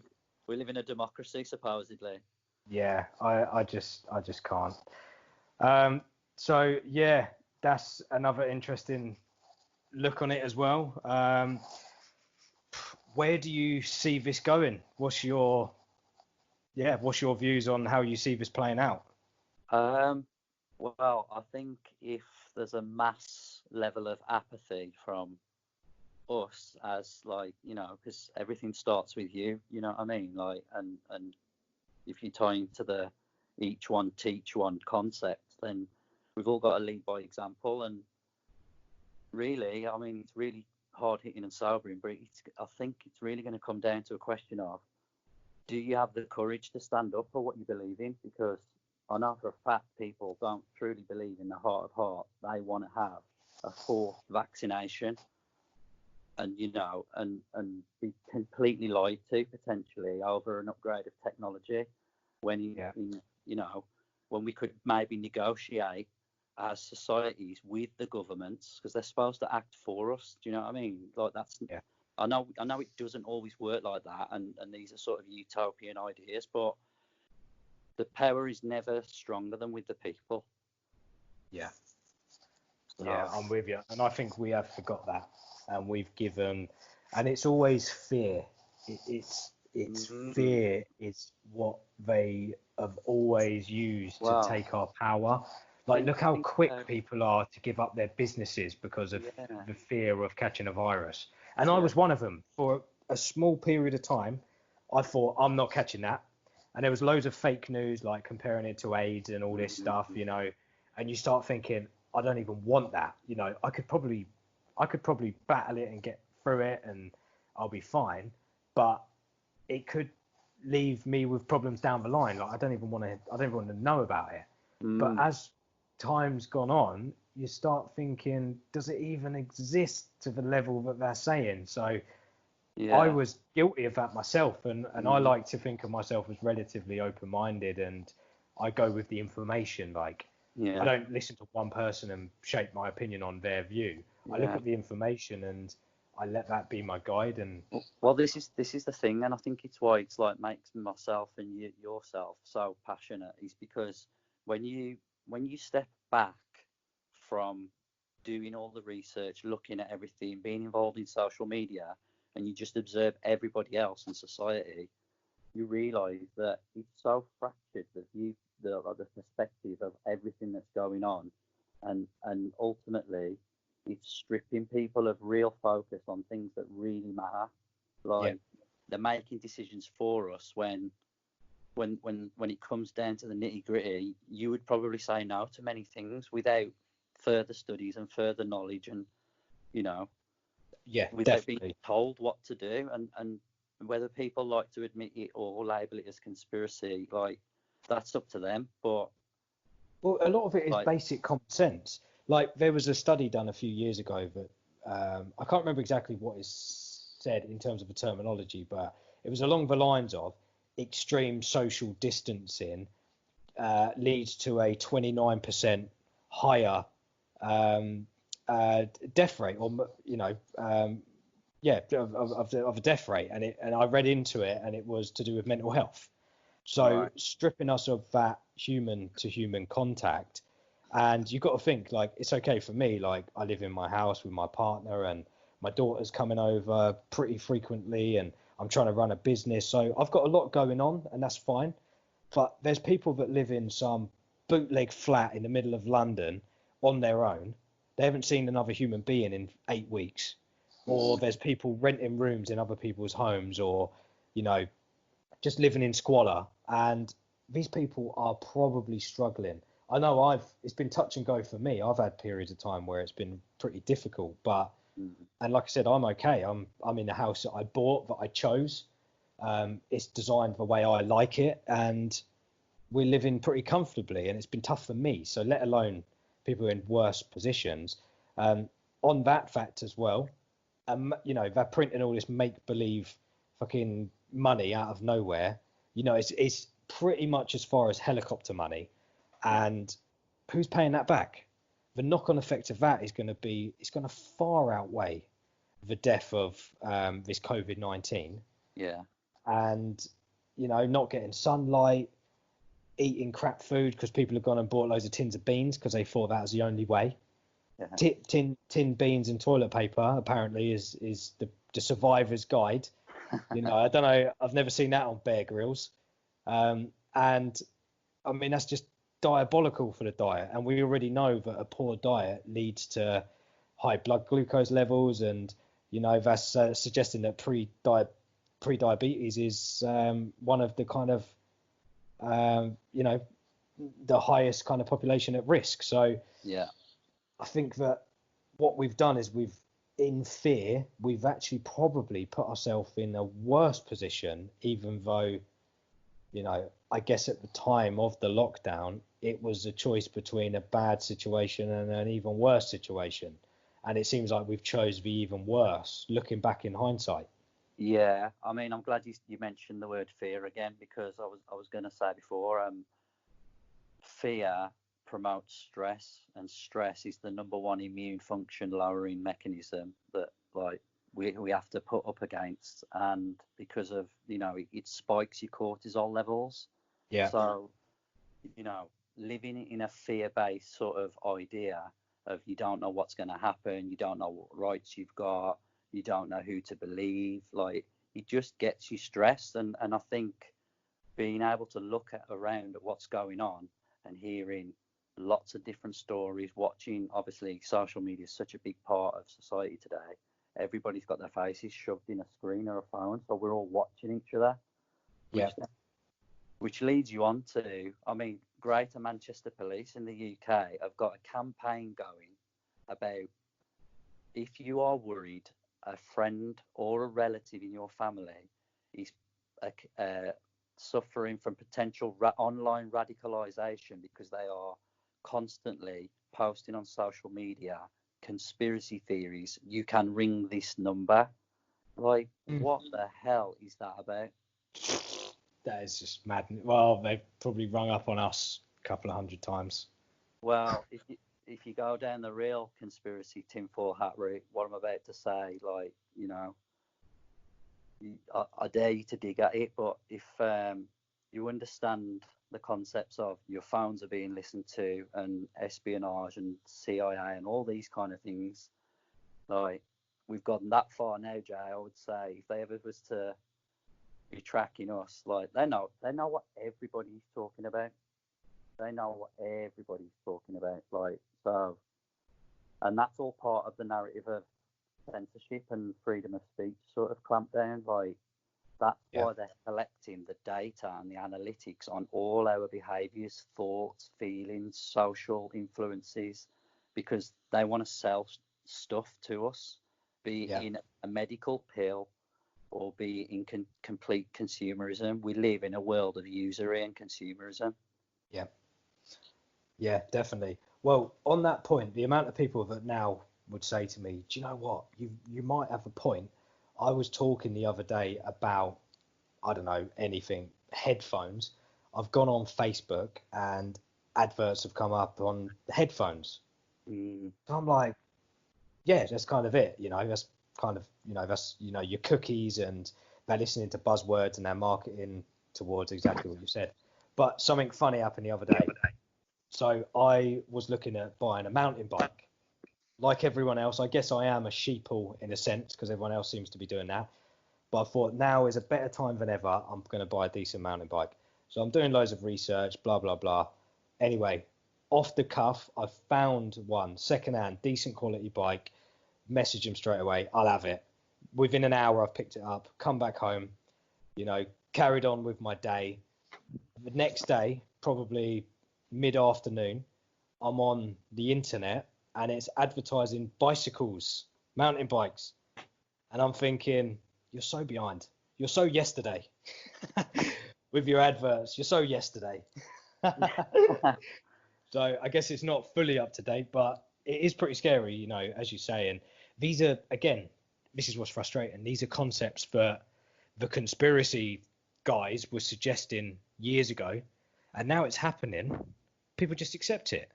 we live in a democracy, supposedly. yeah. I just can't. So yeah, that's another interesting look on it as well. Where do you see this going? What's your views on how you see this playing out? Well, I think if there's a mass level of apathy from us, as like, because everything starts with you know what I mean? Like, and if you tie into the each one teach one concept, then we've all got to lead by example. And really, I mean, it's really hard hitting and sobering, but I think it's really going to come down to a question of, do you have the courage to stand up for what you believe in? Because I know for a fact people don't truly believe in the heart of heart. They want to have a forced vaccination and, and be completely lied to potentially over an upgrade of technology when, when we could maybe negotiate as societies with the governments, because they're supposed to act for us. Do you know what I mean? Like, that's, Yeah. I know it doesn't always work like that, and these are sort of utopian ideas, but the power is never stronger than with the people. Yeah. So, Yeah, I'm with you. And I think we have forgot that. And we've given, and it's always fear. It's fear is what they have always used to take our power. Like, look how quick people are to give up their businesses because of the fear of catching a virus. And I was one of them. For a small period of time, I thought, I'm not catching that. And there was loads of fake news, like comparing it to AIDS and all this stuff, and you start thinking, I don't even want that. I could probably battle it and get through it and I'll be fine. But it could leave me with problems down the line. Like, I don't even want to know about it. But as time's gone on, you start thinking, does it even exist to the level that they're saying? So I was guilty of that myself, and I like to think of myself as relatively open-minded, and I go with the information. Like, I don't listen to one person and shape my opinion on their view. I look at the information and I let that be my guide. And well, this is the thing, and I think it's why it's like makes myself and yourself so passionate, is because when you step back from doing all the research, looking at everything, being involved in social media, and you just observe everybody else in society, you realise that it's so fractured, the perspective of everything that's going on, and ultimately it's stripping people of real focus on things that really matter. Like, they're making decisions for us when it comes down to the nitty gritty, you would probably say no to many things without further studies and further knowledge, and without definitely being told what to do. And whether people like to admit it or label it as conspiracy, like, that's up to them. But a lot of it is basic common sense. Like, there was a study done a few years ago that I can't remember exactly what is said in terms of the terminology, but it was along the lines of extreme social distancing leads to a 29% higher death rate, or of a death rate, and I read into it, and it was to do with mental health. So stripping us of that human to human contact. And you've got to think, like, it's okay for me. Like, I live in my house with my partner, and my daughter's coming over pretty frequently, and I'm trying to run a business. So I've got a lot going on, and that's fine. But there's people that live in some bootleg flat in the middle of London on their own. They haven't seen another human being in 8 weeks. Or there's people renting rooms in other people's homes, or, just living in squalor. And these people are probably struggling. I know it's been touch and go for me. I've had periods of time where it's been pretty difficult, but, and like I said, I'm okay. I'm in a house that I bought, that I chose. It's designed the way I like it, and we're living pretty comfortably, and it's been tough for me. So let alone people in worse positions. On that fact as well, they're printing all this make-believe fucking money out of nowhere. It's pretty much as far as helicopter money, and who's paying that back? The knock-on effect of that is going to far outweigh the death of this COVID-19. Yeah. And, you know, not getting sunlight, eating crap food because people have gone and bought loads of tins of beans because they thought that was the only way. Yeah. Tin beans and toilet paper apparently is the survivor's guide. You know, I don't know. I've never seen that on Bear Grylls. And I mean, that's just diabolical for the diet. And we already know that a poor diet leads to high blood glucose levels. And, you know, that's suggesting that pre-diabetes is one of the kind of, you know, the highest kind of population at risk. So Yeah. I think that what we've done is in fear, we've actually probably put ourselves in a worse position, even though, you know, I guess at the time of the lockdown, it was a choice between a bad situation and an even worse situation. And it seems like we've chose the even worse, looking back in hindsight. Yeah. I mean, I'm glad you mentioned the word fear again, because I was going to say before, fear promotes stress, and stress is the number one immune function lowering mechanism that like we have to put up against, and because of, you know, it spikes your cortisol levels. Yeah. So, you know, living in a fear-based sort of idea of you don't know what's going to happen, you don't know what rights you've got, you don't know who to believe, like it just gets you stressed. And I think being able to look around at what's going on and hearing lots of different stories, watching, obviously social media is such a big part of society today. Everybody's got their faces shoved in a screen or a phone, so we're all watching each other. Yeah. Which leads you on to, I mean, Greater Manchester Police in the UK have got a campaign going about, if you are worried a friend or a relative in your family is suffering from potential online radicalization because they are constantly posting on social media conspiracy theories, you can ring this number. Like, what the hell is that about? That is just mad. Well, they've probably rung up on us a couple of hundred times. Well, if you go down the real conspiracy tinfoil hat route, what I'm about to say, like, you know, I dare you to dig at it, but if you understand the concepts of your phones are being listened to and espionage and CIA and all these kind of things, like, we've gotten that far now, Jay. I would say if they ever was to be tracking us, like, they know what everybody's talking about. They know what everybody's talking about, like, so, and that's all part of the narrative of censorship and freedom of speech sort of clampdown. Like, that's why they're collecting the data and the analytics on all our behaviours, thoughts, feelings, social influences, because they want to sell stuff to us, be it in a medical pill or be it in complete consumerism. We live in a world of usury and consumerism. Yeah, definitely. Well, on that point, the amount of people that now would say to me, do you know what, you might have a point. I was talking the other day about, I don't know, anything, headphones. I've gone on Facebook and adverts have come up on headphones. So I'm like, yeah, that's kind of it. You know, that's kind of, you know, that's, you know, your cookies, and they're listening to buzzwords and they're marketing towards exactly what you said. But something funny happened the other day. So I was looking at buying a mountain bike. Like everyone else, I guess I am a sheeple in a sense because everyone else seems to be doing that. But I thought now is a better time than ever. I'm going to buy a decent mountain bike. So I'm doing loads of research, blah, blah, blah. Anyway, off the cuff, I found one secondhand, decent quality bike. Message him straight away. I'll have it. Within an hour, I've picked it up, come back home, you know, carried on with my day. The next day, probably mid-afternoon, I'm on the internet and it's advertising bicycles, mountain bikes. And I'm thinking, you're so behind. You're so yesterday with your adverts. You're so yesterday. So I guess it's not fully up to date, but it is pretty scary, you know, as you say. And these are, again, this is what's frustrating. These are concepts that the conspiracy guys were suggesting years ago, and now it's happening. People just accept it.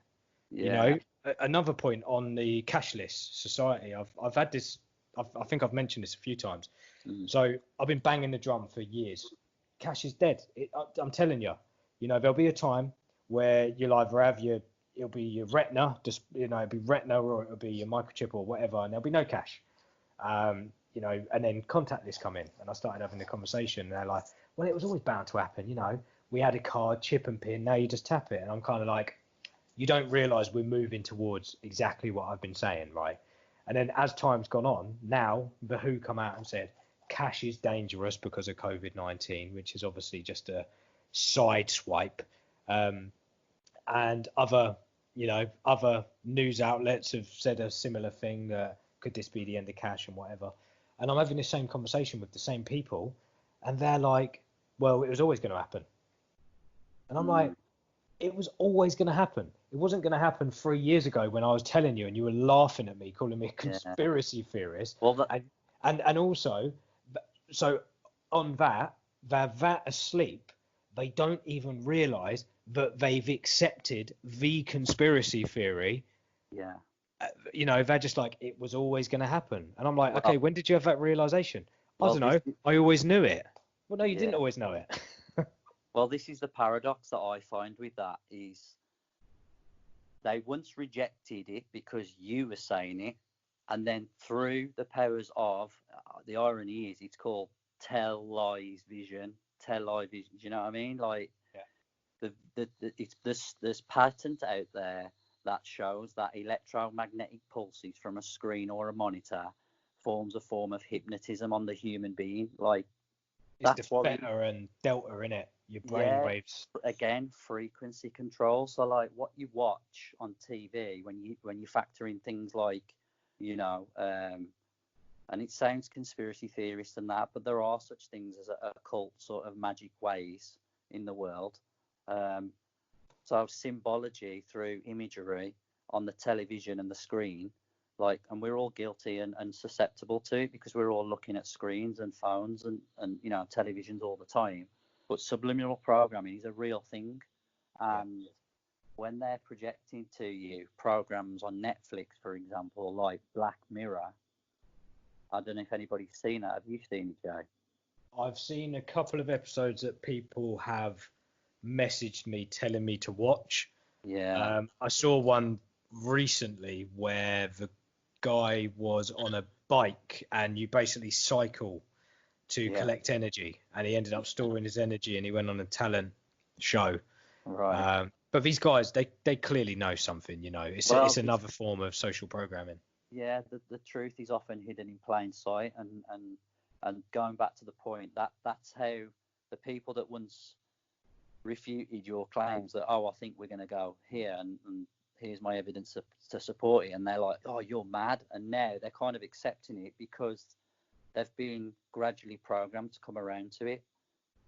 You know, another point on the cashless society. I've had this I think I've mentioned this a few times. Mm. So I've been banging the drum for years. Cash is dead. I'm telling you, there'll be a time where you'll either have it'll be your retina, just, it'll be retina, or it'll be your microchip or whatever, and there'll be no cash. And then contactless come in, and I started having the conversation, and they're like, well, it was always bound to happen. We had a card, chip and pin, now you just tap it. And I'm kind of like, you don't realize we're moving towards exactly what I've been saying, right? And then as time's gone on, now the WHO come out and said cash is dangerous because of COVID-19, which is obviously just a side swipe. And other news outlets have said a similar thing, that could this be the end of cash and whatever. And I'm having the same conversation with the same people, and they're like, well, it was always going to happen. And I'm like, it was always going to happen. It wasn't going to happen 3 years ago when I was telling you and you were laughing at me, calling me a conspiracy theorist. Well, and also, so on that, they're that asleep, they don't even realize that they've accepted the conspiracy theory. Yeah. They're just like, it was always going to happen. And I'm like, okay, when did you have that realization? I don't know. I always knew it. Well, no, you didn't always know it. Well, this is the paradox that I find with that, is they once rejected it because you were saying it, and then through the powers of, the irony is it's called tell-lies vision, tell-lie vision, do you know what I mean? Like, there's patent out there that shows that electromagnetic pulses from a screen or a monitor forms a form of hypnotism on the human being. Like, it's the theta and delta in it, your brain waves. Again, frequency control. So like what you watch on TV, when you factor in things like, and it sounds conspiracy theorist and that, but there are such things as occult sort of magic ways in the world. So symbology through imagery on the television and the screen, and we're all guilty and susceptible to it because we're all looking at screens and phones and televisions all the time. But subliminal programming is a real thing, and when they're projecting to you programs on Netflix, for example, like Black Mirror, I don't know if anybody's seen it. Have you seen it, Jay? I've seen a couple of episodes that people have messaged me telling me to watch. Yeah. I saw one recently where the guy was on a bike and you basically cycle to collect energy, and he ended up storing his energy and he went on a talent show. Right. But these guys, they clearly know something, it's another form of social programming. Yeah, the truth is often hidden in plain sight, and going back to the point, that's how the people that once refuted your claims that, I think we're going to go here and here's my evidence to support it, and they're like, oh, you're mad, and now they're kind of accepting it because they've been gradually programmed to come around to it.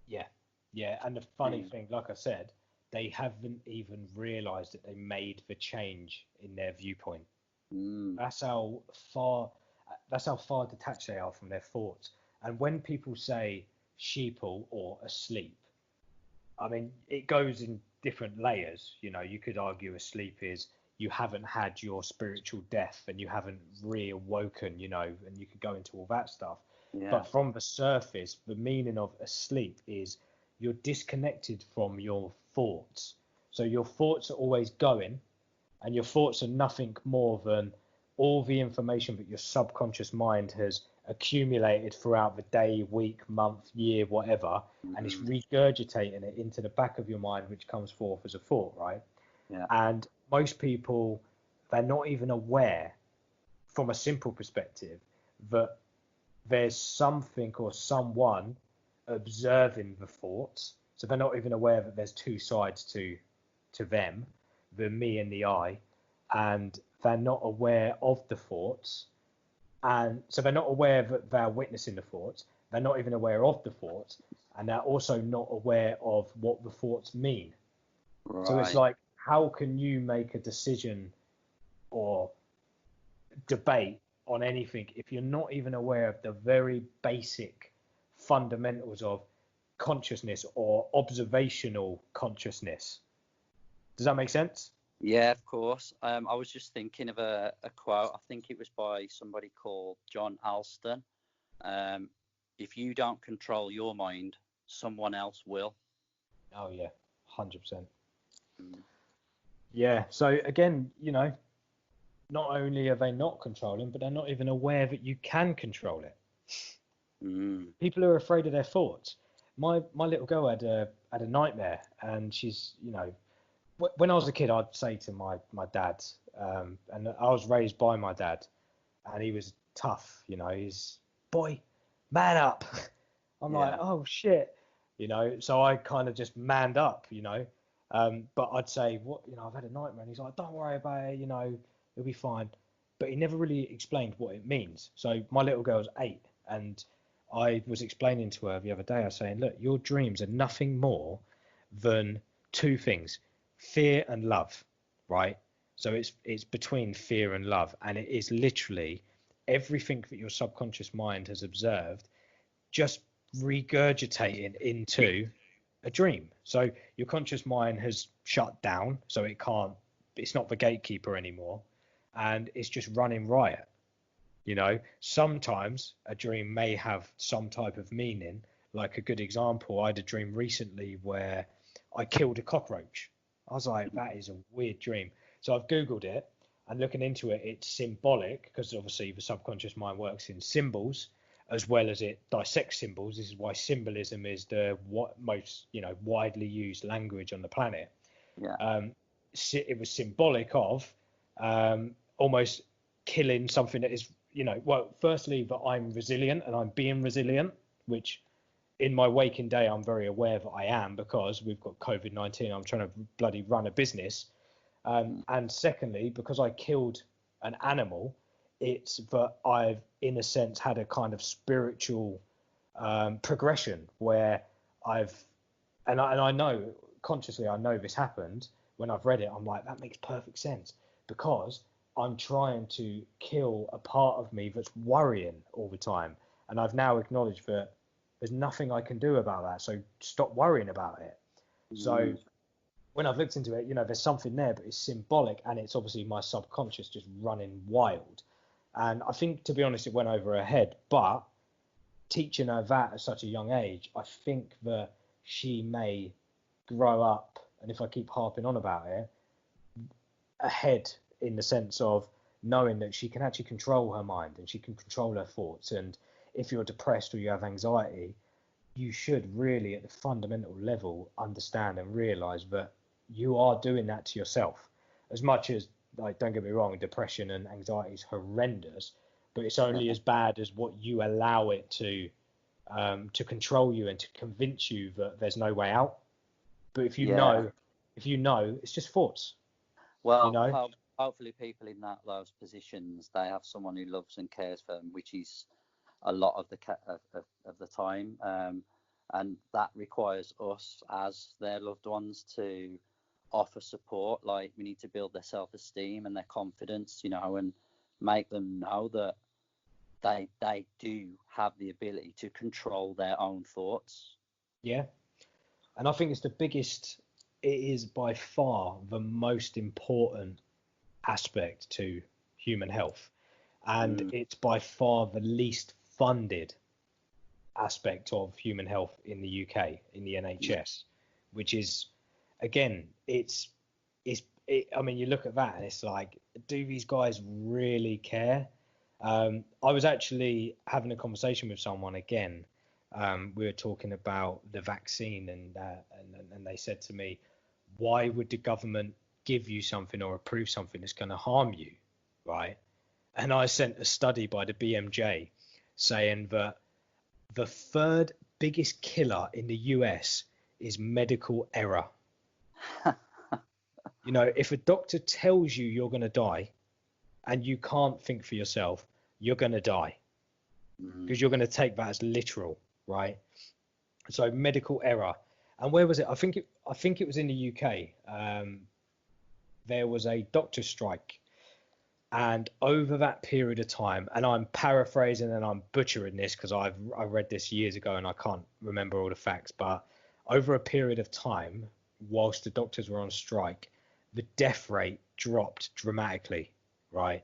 Yeah, and the funny thing, like I said, they haven't even realized that they made the change in their viewpoint. That's how far detached they are from their thoughts. And when people say sheeple or asleep, I mean, it goes in different layers. You could argue asleep is you haven't had your spiritual death and you haven't reawoken, and you could go into all that stuff. Yeah. But from the surface, the meaning of asleep is you're disconnected from your thoughts. So your thoughts are always going, and your thoughts are nothing more than all the information that your subconscious mind has accumulated throughout the day, week, month, year, whatever, and it's regurgitating it into the back of your mind, which comes forth as a thought, right? Yeah. And most people, they're not even aware, from a simple perspective, that there's something or someone observing the thoughts. So they're not even aware that there's two sides to them, the me and the I, and they're not aware of the thoughts. And so they're not aware that they're witnessing the thoughts. They're not even aware of the thoughts, and they're also not aware of what the thoughts mean. Right. So it's like, how can you make a decision or debate on anything if you're not even aware of the very basic fundamentals of consciousness or observational consciousness? Does that make sense? Yeah, of course. I was just thinking of a quote. I think it was by somebody called John Alston. Um, if you don't control your mind, someone else will. Oh yeah, 100%. Mm. Yeah. So again, not only are they not controlling, but they're not even aware that you can control it. Mm. People are afraid of their thoughts. My little girl had a nightmare, and she's when I was a kid, I'd say to my dad, and I was raised by my dad, and he was tough, he's boy, man up. I'm like, Yeah. oh shit, so I kind of just manned up, but I'd say, what, I've had a nightmare, and he's like, don't worry about it, it'll be fine. But he never really explained what it means. So my little girl's 8, and I was explaining to her the other day, I was saying, look, your dreams are nothing more than two things: fear and love, right? So it's between fear and love, and it is literally everything that your subconscious mind has observed just regurgitating into a dream. So your conscious mind has shut down, so it's not the gatekeeper anymore, and it's just running riot. Sometimes a dream may have some type of meaning. Like a good example, I had a dream recently where I killed a cockroach. I was like, that is a weird dream. So I've Googled it, and looking into it, it's symbolic, because obviously the subconscious mind works in symbols as well as it dissects symbols. This is why symbolism is the most widely used language on the planet. Yeah. It was symbolic of almost killing something that is, well, firstly, that I'm resilient and I'm being resilient, which in my waking day, I'm very aware that I am, because we've got COVID-19. I'm trying to bloody run a business. And secondly, because I killed an animal, it's that I've, in a sense, had a kind of spiritual progression where I know consciously, I know this happened. When I've read it, I'm like, that makes perfect sense, because I'm trying to kill a part of me that's worrying all the time. And I've now acknowledged that there's nothing I can do about that. So stop worrying about it. So Mm. when I've looked into it, there's something there, but it's symbolic, and it's obviously my subconscious just running wild. And I think, to be honest, it went over her head. But teaching her that at such a young age, I think that she may grow up, and if I keep harping on about it, ahead, in the sense of knowing that she can actually control her mind and she can control her thoughts. And if you're depressed or you have anxiety, you should really, at the fundamental level, understand and realize that you are doing that to yourself. As much as, like, don't get me wrong, depression and anxiety is horrendous, but it's only Yeah. as bad as what you allow it to control you and to convince you that there's no way out. But Yeah. if you know, it's just thoughts, you Well, know. hopefully people in those positions, they have someone who loves and cares for them, which is a lot of of the time, and that requires us as their loved ones to offer support. Like, we need to build their self-esteem and their confidence, and make them know that they do have the ability to control their own thoughts. Yeah. And I think it is by far the most important aspect to human health. And Mm. it's by far the least funded aspect of human health in the UK, in the NHS, which is, again, I mean, you look at that and it's like, do these guys really care? I was actually having a conversation with someone again. We were talking about the vaccine, and they said to me, why would the government give you something or approve something that's going to harm you, right? And I sent a study by the BMJ saying that the third biggest killer in the US is medical error. If a doctor tells you you're going to die and you can't think for yourself, you're going to die, Mm. because you're going to take that as literal, right? So medical error. And where was it? I think it was in the UK. There was a doctor strike, and over that period of time, and I'm paraphrasing and I'm butchering this because I read this years ago and I can't remember all the facts, but over a period of time, whilst the doctors were on strike, the death rate dropped dramatically, right?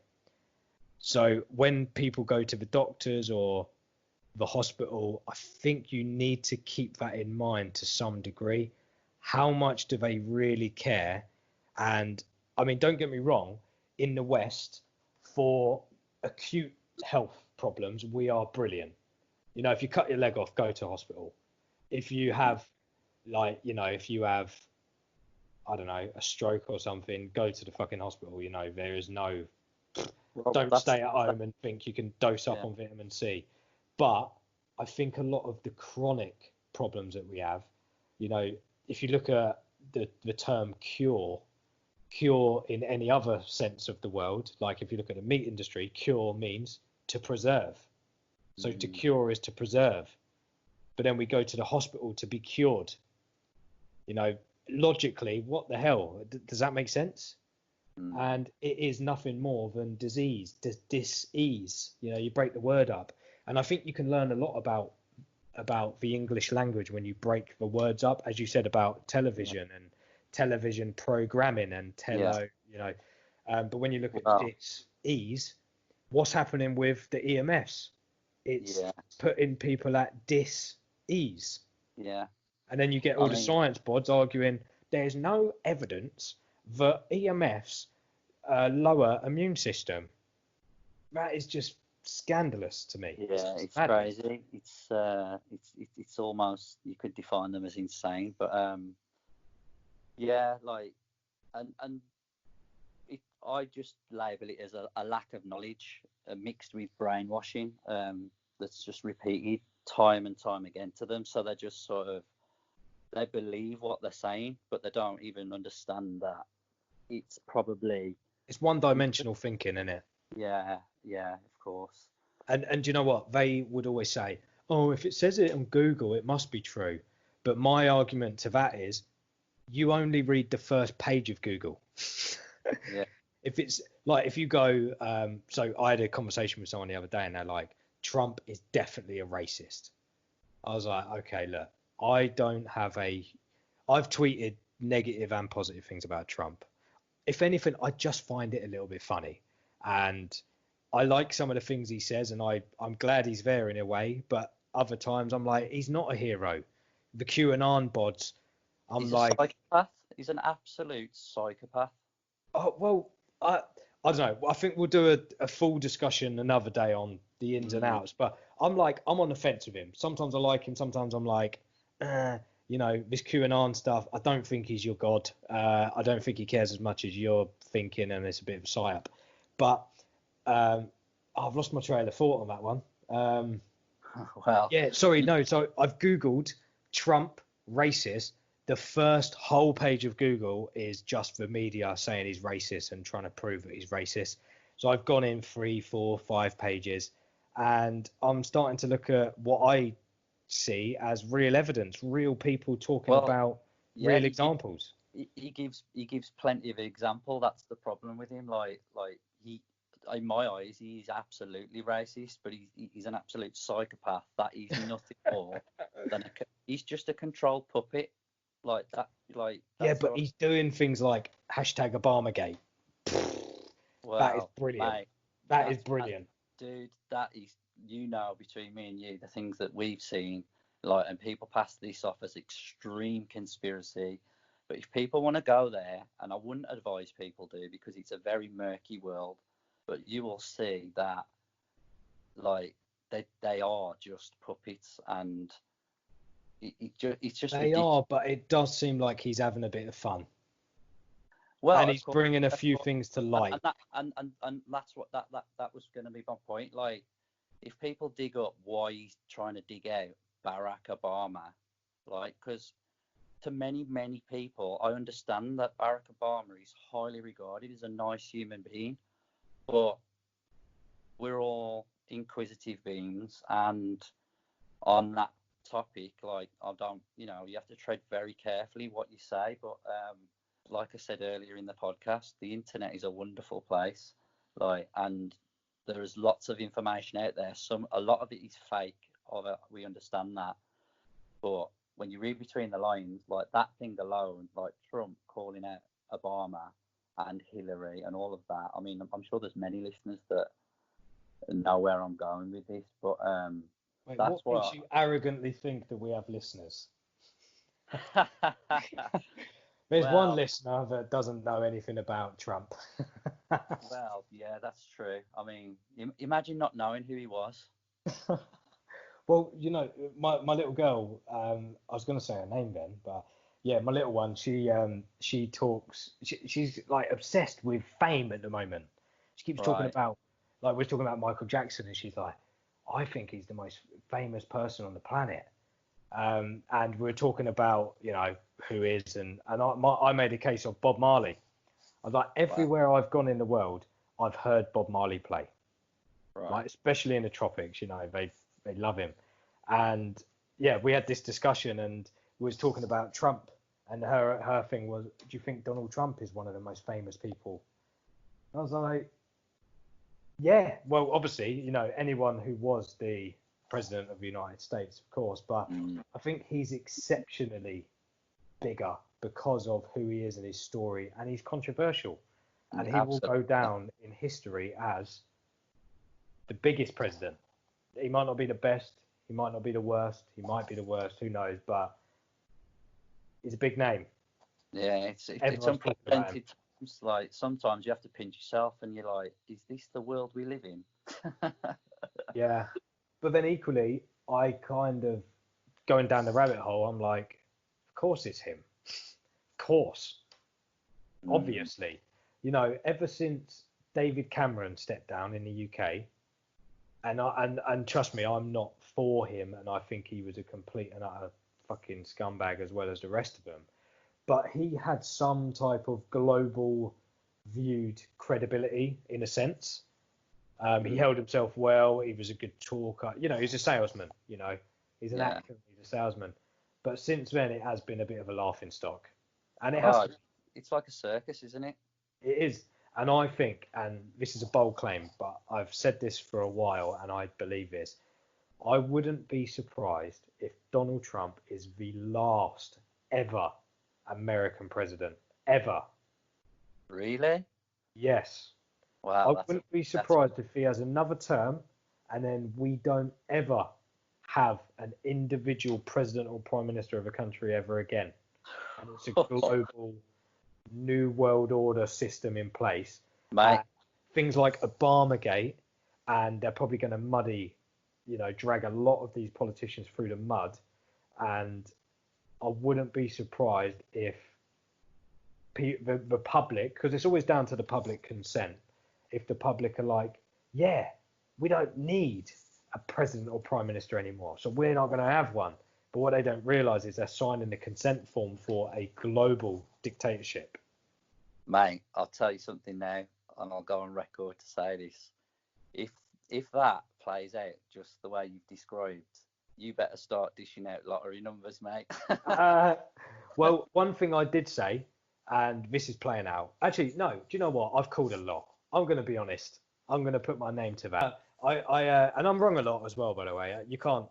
So when people go to the doctors or the hospital, I think you need to keep that in mind to some degree. How much do they really care? And I mean, don't get me wrong, in the West, for acute health problems, we are brilliant. You know, if you cut your leg off, go to hospital. If you have, like, you know, if you have, I don't know, a stroke or something, go to the fucking hospital. You know, there is no, Well, don't stay at home and think you can dose up yeah. on vitamin C. But I think a lot of the chronic problems that we have, you know, if you look at the term cure in any other sense of the world, like if you look at the meat industry, cure means to preserve. So to cure is to preserve. But then we go to the hospital to be cured. You know, logically, what the hell? Does that make sense? And it is nothing more than disease, dis-ease. You know, you break the word up. And I think you can learn a lot about the English language when you break the words up, as you said about television and television programming and you know. But when you look at dis-ease, what's happening with the EMFs? It's putting people at dis-ease. Yeah. And then you get all the science bods arguing there's no evidence that EMFs lower immune system. That is just scandalous to me. Yeah, it's crazy. It's almost, you could define them as insane, but yeah, like, and I just label it as a lack of knowledge mixed with brainwashing that's just repeated time and time again to them. So they just sort of, they believe what they're saying, but they don't even understand that it's one-dimensional thinking, isn't it? Yeah, of course. And you know what? They would always say, oh, if it says it on Google, it must be true. But my argument to that is, you only read the first page of Google. Yeah. If it's like, if you go, so I had a conversation with someone the other day and they're like, Trump is definitely a racist. I was like, okay, look, I've tweeted negative and positive things about Trump. If anything, I just find it a little bit funny. And I like some of the things he says, and I'm glad he's there in a way, but other times I'm like, he's not a hero. The QAnon bods, He's a psychopath. He's an absolute psychopath. Oh, well, I don't know. I think we'll do a full discussion another day on the ins and outs, but I'm on the fence with him. Sometimes I like him, sometimes I'm like, you know, this QAnon stuff, I don't think he's your god. I don't think he cares as much as you're thinking, and it's a bit of a psyop. But I've lost my train of thought on that one. Well, yeah, sorry, no. So I've Googled Trump racist. The first whole page of Google is just the media saying he's racist and trying to prove that he's racist. So I've gone in 3, 4, 5 pages, and I'm starting to look at what I see as real evidence, real people talking about real examples. He gives plenty of example. That's the problem with him. Like he, in my eyes, he's absolutely racist, but he's an absolute psychopath. That is nothing more than he's just a controlled puppet. Like that, yeah, but he's doing things like hashtag Obamagate. Well, that is brilliant. Mate, that is brilliant, dude. That is, you know, between me and you, the things that we've seen, like, and people pass this off as extreme conspiracy. But if people want to go there, and I wouldn't advise people do, because it's a very murky world, but you will see that, like, they are just puppets, and it's just they ridiculous. are, but it does seem like he's having a bit of fun. Well, and he's bringing a few things to light. And that's what that was going to be my point. Like, if people dig up why he's trying to dig out Barack Obama, like, because to many people, I understand that Barack Obama is highly regarded as a nice human being, but we're all inquisitive beings, and on that topic, like, I don't, you know, you have to tread very carefully what you say, but like I said earlier in the podcast, the internet is a wonderful place, like, and there is lots of information out there. A lot of it is fake, we understand that, but when you read between the lines, like that thing alone, like Trump calling out Obama, and Hillary and all of that. I mean, I'm sure there's many listeners that know where I'm going with this, but Wait, that's what makes you arrogantly think that we have listeners? There's one listener that doesn't know anything about Trump. Well, yeah, that's true. I mean, imagine not knowing who he was. Well, you know, my little girl, I was going to say her name then, but yeah, my little one, she talks, she's like obsessed with fame at the moment. She keeps talking Right. about, like we're talking about Michael Jackson, and she's like, I think he's the most famous person on the planet. And we're talking about, you know, who is, and I made a case of Bob Marley. I was like, everywhere I've gone in the world, I've heard Bob Marley play. Right. Like, especially in the tropics, you know, they love him. And yeah, we had this discussion, and we was talking about Trump, and her thing was, do you think Donald Trump is one of the most famous people? And I was like, yeah, well, obviously, you know, anyone who was the president of the United States, of course, but I think he's exceptionally bigger because of who he is and his story, and he's controversial, and he will go down in history as the biggest president. He might not be the best, he might not be the worst, he might be the worst, who knows, but he's a big name. Yeah, it's unprecedented. It's like sometimes you have to pinch yourself and you're like, is this the world we live in? Yeah. But then equally, I kind of, going down the rabbit hole, I'm like, of course it's him. Of course. Obviously. You know, ever since David Cameron stepped down in the UK, and trust me, I'm not for him, and I think he was a complete and utter fucking scumbag as well as the rest of them. But he had some type of global viewed credibility in a sense. He held himself well. He was a good talker. You know, he's a salesman. You know, he's an actor. He's a salesman. But since then, it has been a bit of a laughing stock, and it has. It's like a circus, isn't it? It is, and I think, and this is a bold claim, but I've said this for a while, and I believe this. I wouldn't be surprised if Donald Trump is the last ever American president ever. Really? Yes. Wow. I wouldn't be surprised if he has another term, and then we don't ever have an individual president or prime minister of a country ever again. And it's a global new world order system in place. Mate. Things like Obamagate, and they're probably going to muddy, you know, drag a lot of these politicians through the mud. And I wouldn't be surprised if the public, because it's always down to the public consent, if the public are like, yeah, we don't need a president or prime minister anymore, so we're not going to have one. But what they don't realize is they're signing the consent form for a global dictatorship. Mate, I'll tell you something now, and I'll go on record to say this. If that plays out just the way you've described, you better start dishing out lottery numbers, mate. Well, one thing I did say, and this is playing out. Actually, no, do you know what? I've called a lot. I'm going to be honest. I'm going to put my name to that. And I'm wrong a lot as well, by the way. You can't,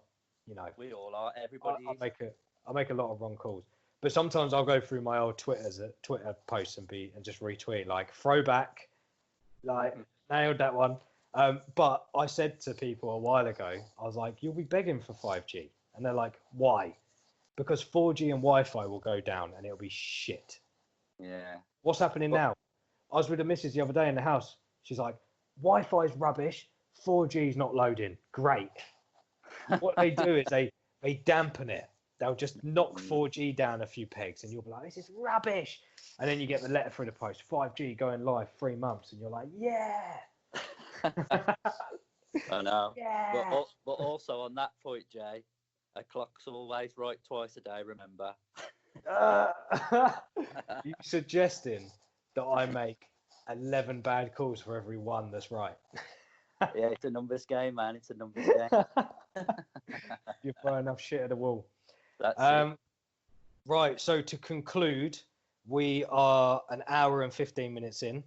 you know. We all are. Everybody I make a lot of wrong calls. But sometimes I'll go through my old Twitter posts and just retweet, like, throwback, like, nailed that one. But I said to people a while ago, I was like, you'll be begging for 5G. And they're like, why? Because 4G and Wi-Fi will go down and it'll be shit. Yeah. What's happening now? I was with the missus the other day in the house. She's like, Wi-Fi's rubbish. 4G's not loading. Great. What they do is they dampen it. They'll just knock 4G down a few pegs and you'll be like, this is rubbish. And then you get the letter through the post, 5G going live 3 months. And you're like, yeah. I know. Yeah. But also on that point, Jay, a clock's always right twice a day, remember? You suggesting that I make 11 bad calls for every one that's right? Yeah, it's a numbers game, man. It's a numbers game. You throw enough shit at the wall. That's it. Right, so to conclude, we are an hour and 15 minutes in.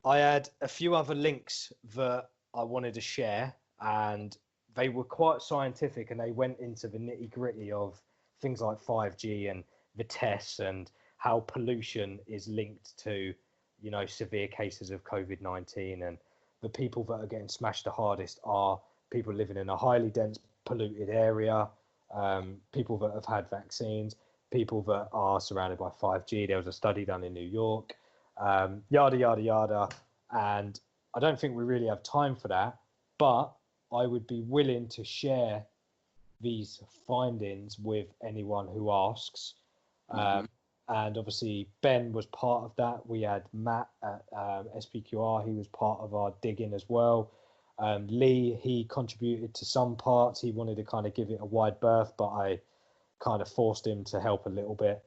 I had a few other links that I wanted to share, and they were quite scientific, and they went into the nitty-gritty of things like 5G and the tests and how pollution is linked to, you know, severe cases of COVID-19, and the people that are getting smashed the hardest are people living in a highly dense, polluted area, people that have had vaccines, people that are surrounded by 5G. There was a study done in New York, yada, yada, yada. And I don't think we really have time for that, but I would be willing to share these findings with anyone who asks. And obviously, Ben was part of that. We had Matt at SPQR. He was part of our digging as well. Lee, he contributed to some parts. He wanted to kind of give it a wide berth, but I kind of forced him to help a little bit.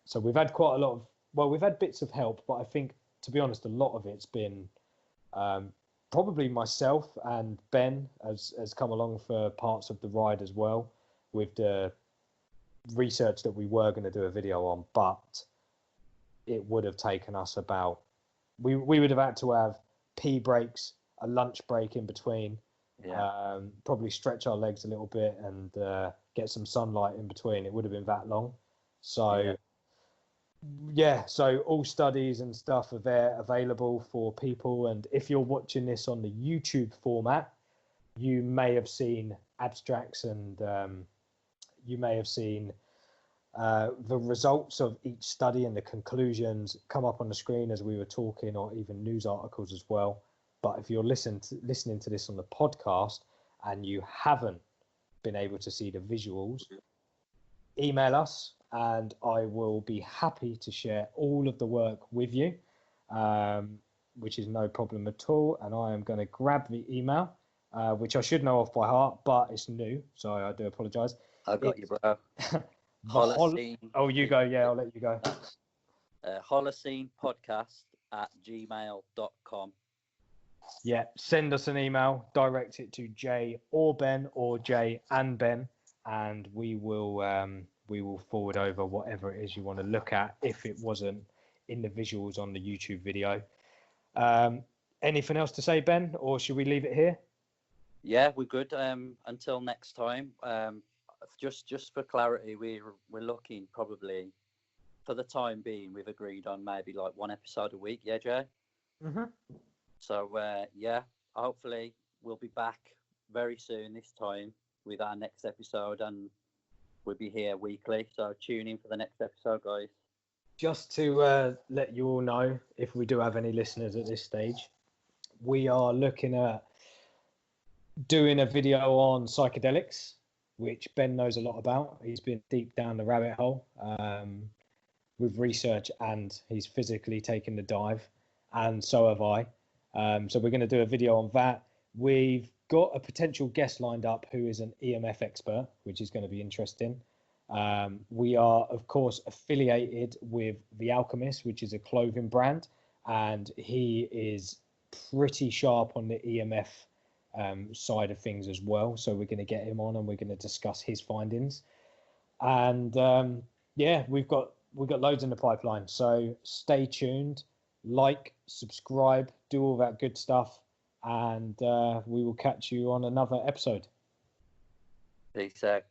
So we've had quite a lot of, well, we've had bits of help, but I think, to be honest, a lot of it's been probably myself, and Ben has come along for parts of the ride as well with the research that we were going to do a video on, but it would have taken us about, we would have had to have pee breaks, a lunch break in between, probably stretch our legs a little bit and get some sunlight in between. It would have been that long. So so all studies and stuff are there available for people, and if you're watching this on the YouTube format, you may have seen abstracts, and you may have seen the results of each study and the conclusions come up on the screen as we were talking, or even news articles as well. But if you're listening to this on the podcast and you haven't been able to see the visuals, email us and I will be happy to share all of the work with you, which is no problem at all. And I am going to grab the email, which I should know off by heart, but it's new, so I do apologise. I got you, bro. Holocene. Oh, you go. Yeah, I'll let you go. Holocene podcast at gmail.com. Yeah, send us an email, direct it to Jay or Ben, or Jay and Ben, and we will forward over whatever it is you want to look at if it wasn't in the visuals on the YouTube video. Anything else to say, Ben, or should we leave it here? Yeah, we're good. Until next time. Just for clarity, we're looking probably, for the time being, we've agreed on maybe like one episode a week. Yeah, Jay? Mm-hmm. So, hopefully we'll be back very soon this time with our next episode, and we'll be here weekly. So tune in for the next episode, guys. Just to let you all know, if we do have any listeners at this stage, we are looking at doing a video on psychedelics, which Ben knows a lot about. He's been deep down the rabbit hole with research, and he's physically taken the dive, and so have I. So we're going to do a video on that. We've got a potential guest lined up who is an EMF expert, which is going to be interesting. We are, of course, affiliated with The Alchemist, which is a clothing brand, and he is pretty sharp on the EMF side of things as well. So we're going to get him on and we're going to discuss his findings. And we've got loads in the pipeline. So stay tuned, like, subscribe, do all that good stuff, and we will catch you on another episode. Peace out.